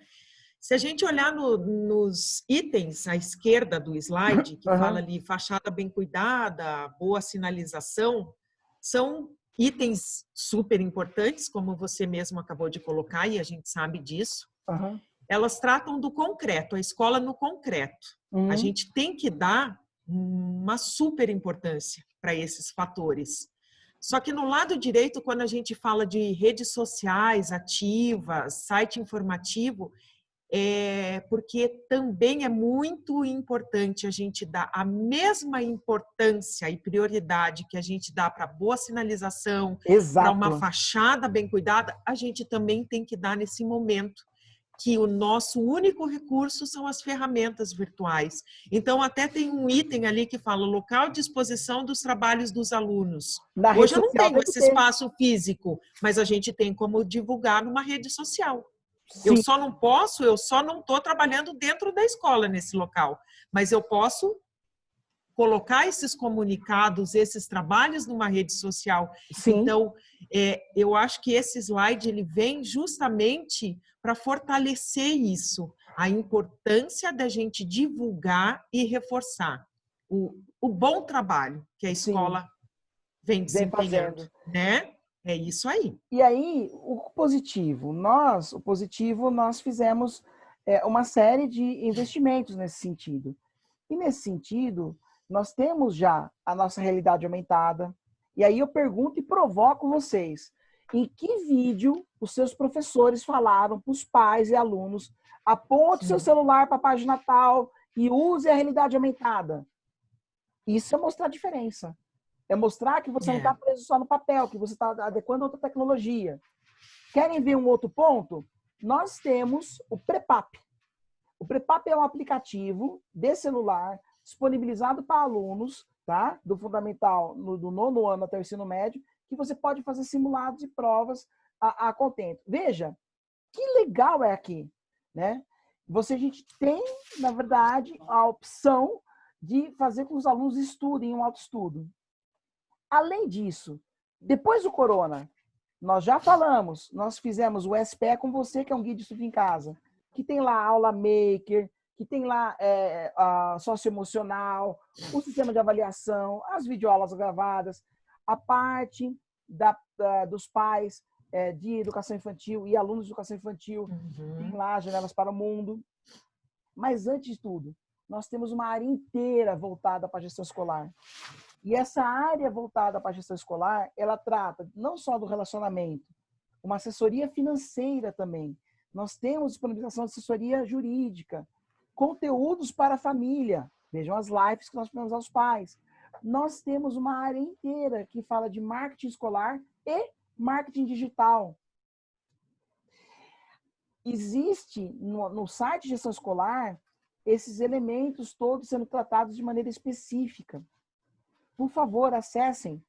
Se a gente olhar nos itens à esquerda do slide, que fala Uhum. ali fachada bem cuidada, boa sinalização, são itens super importantes, como você mesmo acabou de colocar, e a gente sabe disso. Uhum. Elas tratam do concreto, a escola no concreto. A Uhum. gente tem que dar uma super importância para esses fatores. Só que no lado direito, quando a gente fala de redes sociais ativas, site informativo, porque também é muito importante a gente dar a mesma importância e prioridade que a gente dá para boa sinalização, para uma Exato. fachada bem cuidada, a gente também tem que dar nesse momento que o nosso único recurso são as ferramentas virtuais. Então, até tem um item ali que fala local de exposição dos trabalhos dos alunos. Na rede Hoje eu não social tenho tem que esse ter. espaço físico, mas a gente tem como divulgar numa rede social. Eu Sim, só não estou trabalhando dentro da escola nesse local, mas eu posso colocar esses comunicados, esses trabalhos numa rede social. sim, Então, eu acho que esse slide ele vem justamente para fortalecer isso, a importância da gente divulgar e reforçar o bom trabalho que a sim. escola vem Vem desempenhando, fazendo. né? É isso aí. E aí, o positivo, nós fizemos uma série de investimentos nesse sentido. E nesse sentido, nós temos já a nossa realidade aumentada. E aí eu pergunto e provoco vocês: em que vídeo os seus professores falaram para os pais e alunos: aponte seu celular para a página tal e use a realidade aumentada? Isso é mostrar a diferença. É mostrar que você não está É. preso só no papel, que você está adequando a outra tecnologia. Querem ver um outro ponto? Nós temos o Prepap. O Prepap é um aplicativo de celular disponibilizado para alunos, tá? Do fundamental, do 9º ano até o ensino médio, que você pode fazer simulados e provas a contento. Veja, que legal é aqui, né? A gente tem, na verdade, a opção de fazer com que os alunos estudem um autoestudo. Além disso, depois do corona, nós já falamos, nós fizemos o SPE com você, que é um guia de estudo em casa, que tem lá aula maker, que tem lá a socioemocional, o sistema de avaliação, as videoaulas gravadas, a parte dos pais de educação infantil e alunos de educação infantil, tem lá Janelas para o Mundo. Mas, antes de tudo, nós temos uma área inteira voltada para a gestão escolar. E essa área voltada para a gestão escolar, ela trata não só do relacionamento, uma assessoria financeira também. Nós temos disponibilização de assessoria jurídica, conteúdos para a família. Vejam as lives que nós fizemos aos pais. Nós temos uma área inteira que fala de marketing escolar e marketing digital. Existe no site de gestão escolar esses elementos todos sendo tratados de maneira específica. Por favor, acessem.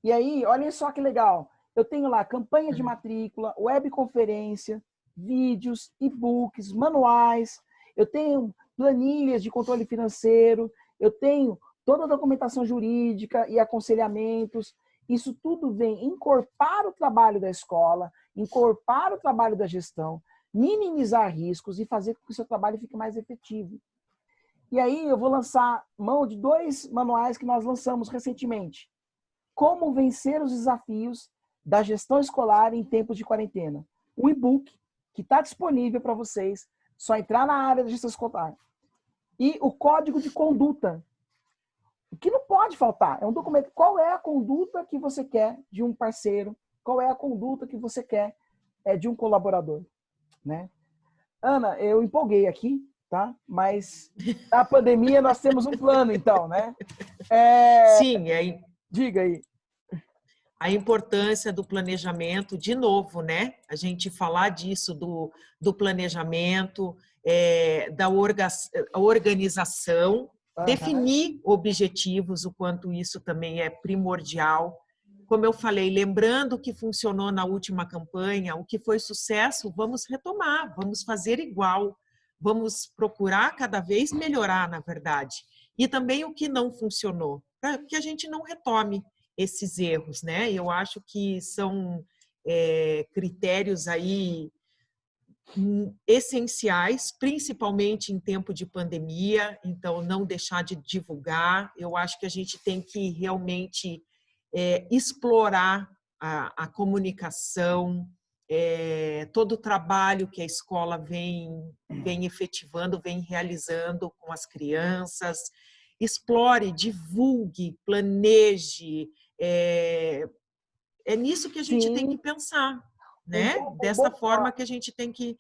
E aí, olhem só que legal. Eu tenho lá campanha de matrícula, webconferência, vídeos, e-books, manuais. Eu tenho planilhas de controle financeiro, eu tenho toda a documentação jurídica e aconselhamentos. Isso tudo vem encorpar o trabalho da escola, encorpar o trabalho da gestão, minimizar riscos e fazer com que o seu trabalho fique mais efetivo. E aí eu vou lançar mão de 2 manuais que nós lançamos recentemente. Como vencer os desafios da gestão escolar em tempos de quarentena. Um e-book que está disponível para vocês, só entrar na área da gestão escolar. E o código de conduta, que não pode faltar. É um documento. Qual é a conduta que você quer de um parceiro? Qual é a conduta que você quer de um colaborador? Né? Ana, eu empolguei aqui, tá? Mas na pandemia nós temos um plano, então, né? Sim, aí. Diga aí. A importância do planejamento, de novo, né? A gente falar disso, do planejamento, da organização, definir objetivos, o quanto isso também é primordial. Como eu falei, lembrando o que funcionou na última campanha, o que foi sucesso, vamos retomar, vamos fazer igual, vamos procurar cada vez melhorar, na verdade. E também o que não funcionou, para que a gente não retome esses erros, né? Eu acho que são critérios aí essenciais, principalmente em tempo de pandemia, então não deixar de divulgar. Eu acho que a gente tem que realmente explorar a comunicação, todo o trabalho que a escola vem efetivando, vem realizando com as crianças. Explore, divulgue, planeje. É nisso que a gente tem que pensar, né? Dessa forma que a gente tem que...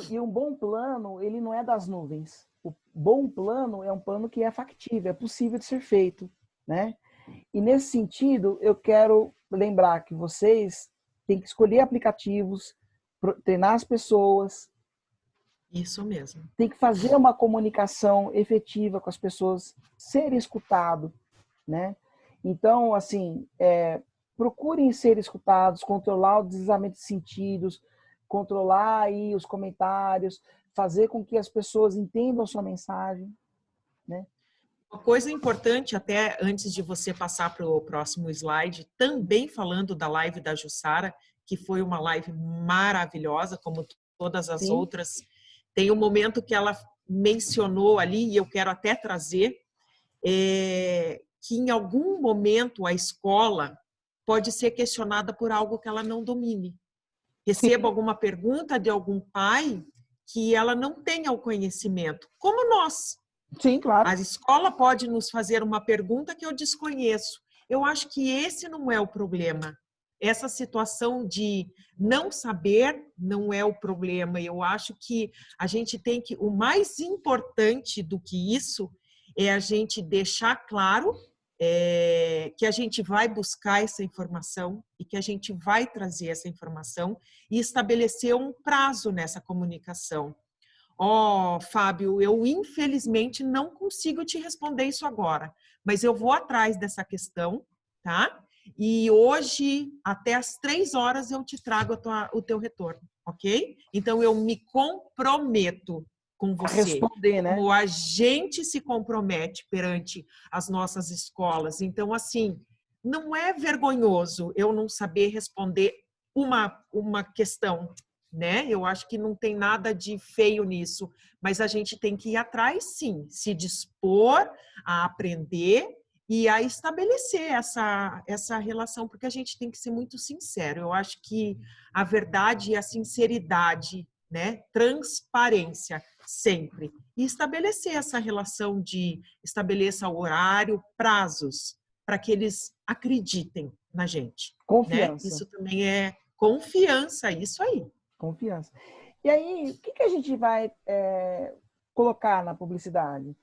E um bom plano, ele não é das nuvens. O bom plano é um plano que é factível, é possível de ser feito, né? E nesse sentido, eu quero lembrar que vocês têm que escolher aplicativos, treinar as pessoas. Isso mesmo. Tem que fazer uma comunicação efetiva com as pessoas, ser escutado, né? Então, assim, procurem ser escutados, controlar o deslizamento de sentidos, controlar aí os comentários, fazer com que as pessoas entendam a sua mensagem, né? Uma coisa importante, até antes de você passar para o próximo slide, também falando da live da Jussara, que foi uma live maravilhosa, como todas as outras. Tem um momento que ela mencionou ali, e eu quero até trazer, que em algum momento a escola pode ser questionada por algo que ela não domine. Receba alguma pergunta de algum pai que ela não tenha o conhecimento, como nós. Sim, claro. A escola pode nos fazer uma pergunta que eu desconheço. Eu acho que esse não é o problema. Essa situação de não saber não é o problema. Eu acho que a gente tem que... O mais importante do que isso é a gente deixar claro que a gente vai buscar essa informação e que a gente vai trazer essa informação e estabelecer um prazo nessa comunicação. Fábio, eu infelizmente não consigo te responder isso agora, mas eu vou atrás dessa questão, tá? E hoje, até às 3 horas, eu te trago o teu retorno, ok? Então, eu me comprometo com você, responder, né? como a gente se compromete perante as nossas escolas. Então, assim, não é vergonhoso eu não saber responder uma questão, né? Eu acho que não tem nada de feio nisso, mas a gente tem que ir atrás, sim, se dispor a aprender e a estabelecer essa relação, porque a gente tem que ser muito sincero. Eu acho que a verdade e a sinceridade, né? Transparência, sempre. E estabelecer essa relação estabeleça o horário, prazos, para que eles acreditem na gente. Confiança. Né? Isso também é confiança, isso aí. Confiança. E aí, o que a gente vai colocar na publicidade?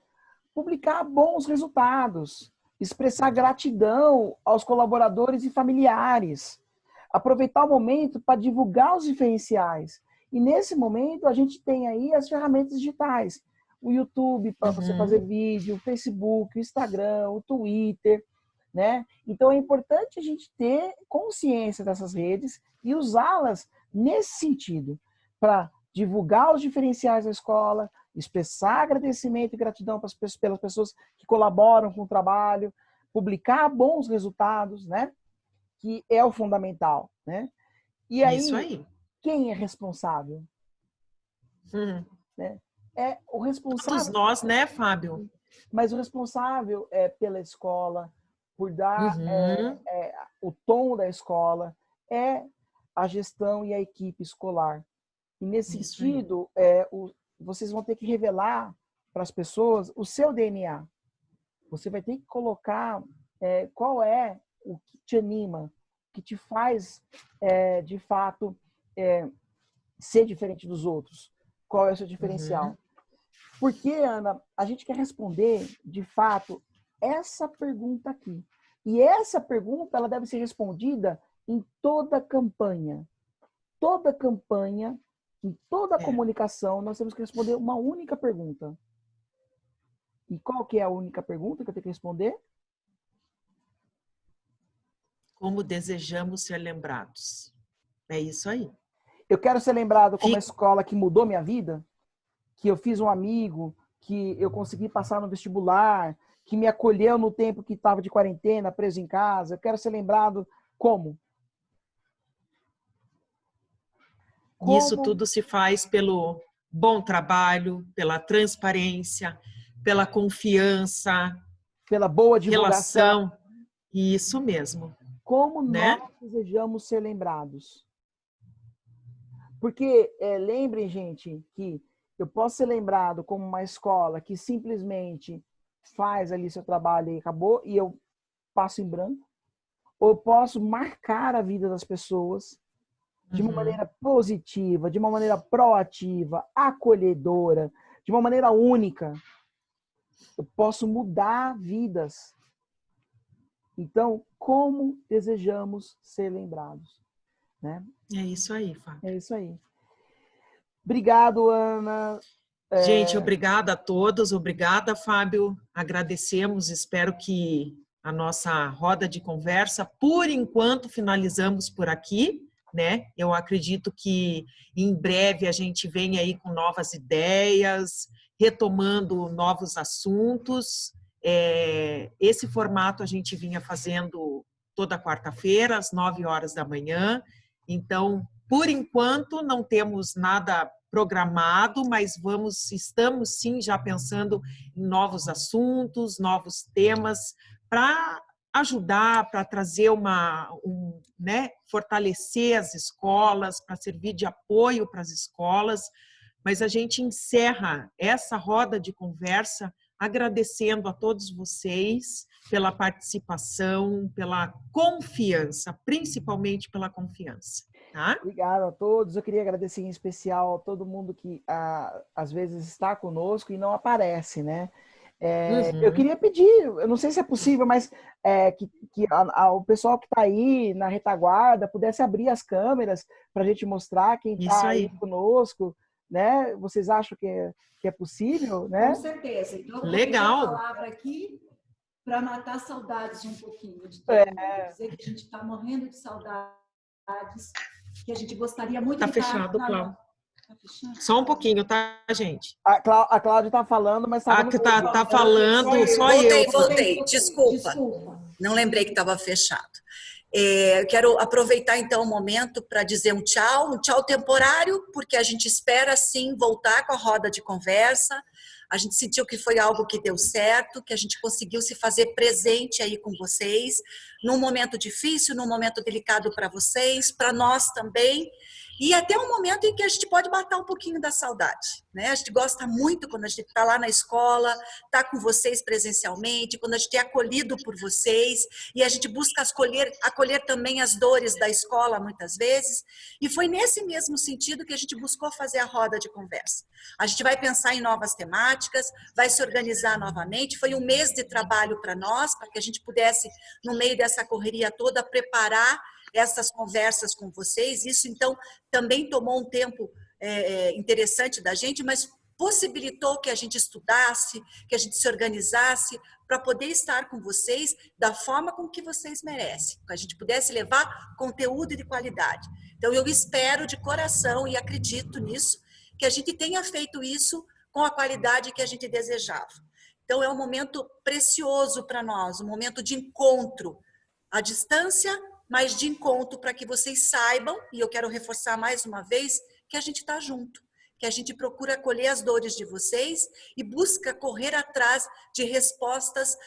Publicar bons resultados, expressar gratidão aos colaboradores e familiares, aproveitar o momento para divulgar os diferenciais. E nesse momento a gente tem aí as ferramentas digitais, o YouTube para você fazer vídeo, o Facebook, o Instagram, o Twitter, né? Então é importante a gente ter consciência dessas redes e usá-las nesse sentido, para divulgar os diferenciais da escola, expressar agradecimento e gratidão pelas pessoas que colaboram com o trabalho, publicar bons resultados, né? Que é o fundamental, né? E Isso aí, aí. quem é responsável? Né? É o Todos responsável. nós, né, Fábio? Mas o responsável é pela escola, por dar Uhum. o tom da escola, é a gestão e a equipe escolar. E nesse Isso aí. sentido, vocês vão ter que revelar para as pessoas o seu DNA. Você vai ter que colocar qual é o que te anima, o que te faz, de fato, ser diferente dos outros. Qual é o seu diferencial? Uhum. Porque, Ana, a gente quer responder, de fato, essa pergunta aqui. E essa pergunta ela deve ser respondida em toda campanha. Toda campanha, em toda comunicação, nós temos que responder uma única pergunta. E qual que é a única pergunta que eu tenho que responder? Como desejamos ser lembrados. É isso aí. Eu quero ser lembrado como a escola que mudou minha vida, que eu fiz um amigo, que eu consegui passar no vestibular, que me acolheu no tempo que estava de quarentena, preso em casa. Eu quero ser lembrado como? Isso Como? tudo se faz pelo bom trabalho, pela transparência, pela confiança, Pela boa divulgação. relação. Isso mesmo, Como nós né? desejamos ser lembrados. Porque, lembrem, gente, que eu posso ser lembrado como uma escola que simplesmente faz ali seu trabalho e acabou, e eu passo em branco. Ou eu posso marcar a vida das pessoas de uma maneira positiva, de uma maneira proativa, acolhedora, de uma maneira única. Eu posso mudar vidas. Então, como desejamos ser lembrados? Né? É isso aí, Fábio. É isso aí. Obrigado, Ana. Gente, obrigada a todos, obrigada, Fábio. Agradecemos, espero que a nossa roda de conversa, por enquanto, finalizamos por aqui, né? Eu acredito que em breve a gente vem aí com novas ideias, retomando novos assuntos. Esse formato a gente vinha fazendo toda quarta-feira, às 9 horas da manhã. Então, por enquanto, não temos nada programado, mas estamos sim já pensando em novos assuntos, novos temas para ajudar, para trazer né, fortalecer as escolas, para servir de apoio para as escolas. Mas a gente encerra essa roda de conversa agradecendo a todos vocês pela participação, pela confiança, principalmente pela confiança. Tá? Obrigado a todos. Eu queria agradecer em especial a todo mundo que às vezes está conosco e não aparece, né? Eu queria pedir, eu não sei se é possível, mas que o pessoal que está aí na retaguarda pudesse abrir as câmeras para a gente mostrar quem está aí conosco, né? Vocês acham que é possível, né? Com certeza. Então, eu vou Legal. a palavra aqui para matar saudades um pouquinho de todo mundo. Dizer que a gente está morrendo de saudades, que a gente gostaria muito de fechado, estar... Cláudio. Tá fechado? Só um pouquinho, tá, gente? A Cláudia está falando, mas estava tá falando, só eu. Voltei. Desculpa. Não lembrei que estava fechado. Eu quero aproveitar, então, o momento para dizer um tchau temporário, porque a gente espera, sim, voltar com a roda de conversa. A gente sentiu que foi algo que deu certo, que a gente conseguiu se fazer presente aí com vocês, num momento difícil, num momento delicado para vocês, para nós também, e até um momento em que a gente pode matar um pouquinho da saudade, né? A gente gosta muito quando a gente está lá na escola, está com vocês presencialmente, quando a gente é acolhido por vocês, e a gente busca acolher também as dores da escola muitas vezes, e foi nesse mesmo sentido que a gente buscou fazer a roda de conversa. A gente vai pensar em novas temáticas, vai se organizar novamente, foi um mês de trabalho para nós, para que a gente pudesse, no meio dessa correria toda, preparar essas conversas com vocês. Isso, então, também tomou um tempo interessante da gente, mas possibilitou que a gente estudasse, que a gente se organizasse para poder estar com vocês da forma com que vocês merecem, que a gente pudesse levar conteúdo de qualidade. Então, eu espero de coração e acredito nisso, que a gente tenha feito isso com a qualidade que a gente desejava. Então, é um momento precioso para nós, um momento de encontro à distância, mas de encontro para que vocês saibam, e eu quero reforçar mais uma vez, que a gente está junto, que a gente procura acolher as dores de vocês e busca correr atrás de respostas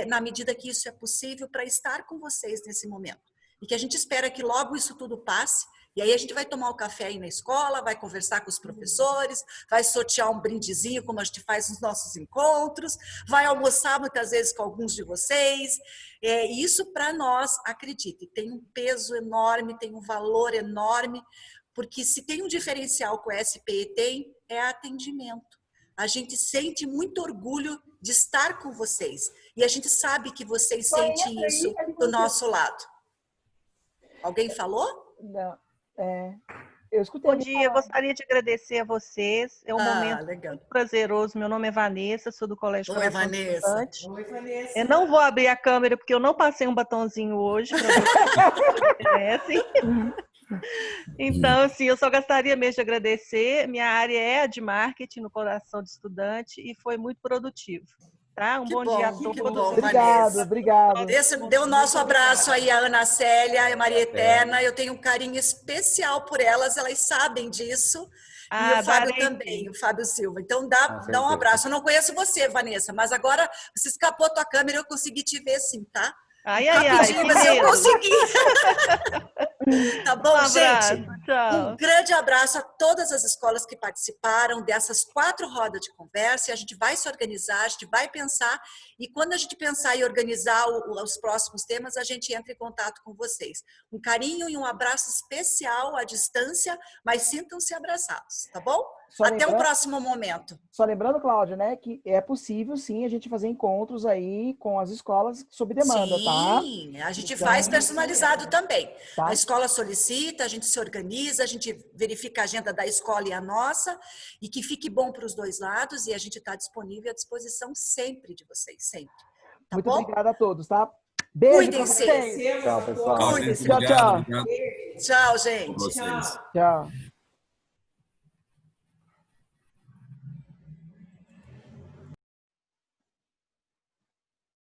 na medida que isso é possível para estar com vocês nesse momento. E que a gente espera que logo isso tudo passe, e aí a gente vai tomar o café aí na escola, vai conversar com os professores, vai sortear um brindezinho, como a gente faz nos nossos encontros, vai almoçar muitas vezes com alguns de vocês. E isso para nós, acredite, tem um peso enorme, tem um valor enorme, porque se tem um diferencial que o SPE tem, é atendimento. A gente sente muito orgulho de estar com vocês. E a gente sabe que vocês sentem isso do nosso lado. Alguém falou? Não. Eu escutei. Bom dia, eu gostaria de agradecer a vocês. É um momento legal. muito prazeroso. Meu nome é Vanessa, sou do Colégio Oi, Coração Vanessa. Estudante. Oi, Vanessa. Eu não vou abrir a câmera porque eu não passei um batonzinho hoje. Pra vocês. Então, assim, eu só gostaria mesmo de agradecer. Minha área é a de marketing no Coração de Estudante e foi muito produtivo. Tá? Um bom dia a todos. Obrigado, obrigado. Dê o nosso abraço aí a Ana Célia, a Maria Eterna. Eu tenho um carinho especial por elas sabem disso. E o Fábio também, o Fábio Silva. Então, dá um abraço. Eu não conheço você, Vanessa, mas agora você escapou a tua câmera e eu consegui te ver sim, tá? Rapidinho, mas eu consegui. Tá bom, gente? Tchau. Um grande abraço a todas as escolas que participaram dessas 4 rodas de conversa. E a gente vai se organizar, a gente vai pensar. E quando a gente pensar em organizar os próximos temas, a gente entra em contato com vocês. Um carinho e um abraço especial à distância, mas sintam-se abraçados, tá bom? Até o próximo momento. Só lembrando, Cláudia, né, que é possível, sim, a gente fazer encontros aí com as escolas sob demanda, tá? Sim, a gente faz personalizado também. Tá. A escola solicita, a gente se organiza, a gente verifica a agenda da escola e a nossa, e que fique bom para os dois lados, e a gente está disponível à disposição sempre de vocês, sempre. Tá Muito bom? obrigada a todos, tá? Beijo pra Cuidem-se. vocês. Tchau, pessoal. Cuidem-se. Tchau, tchau. Tchau, gente. Vocês. Tchau.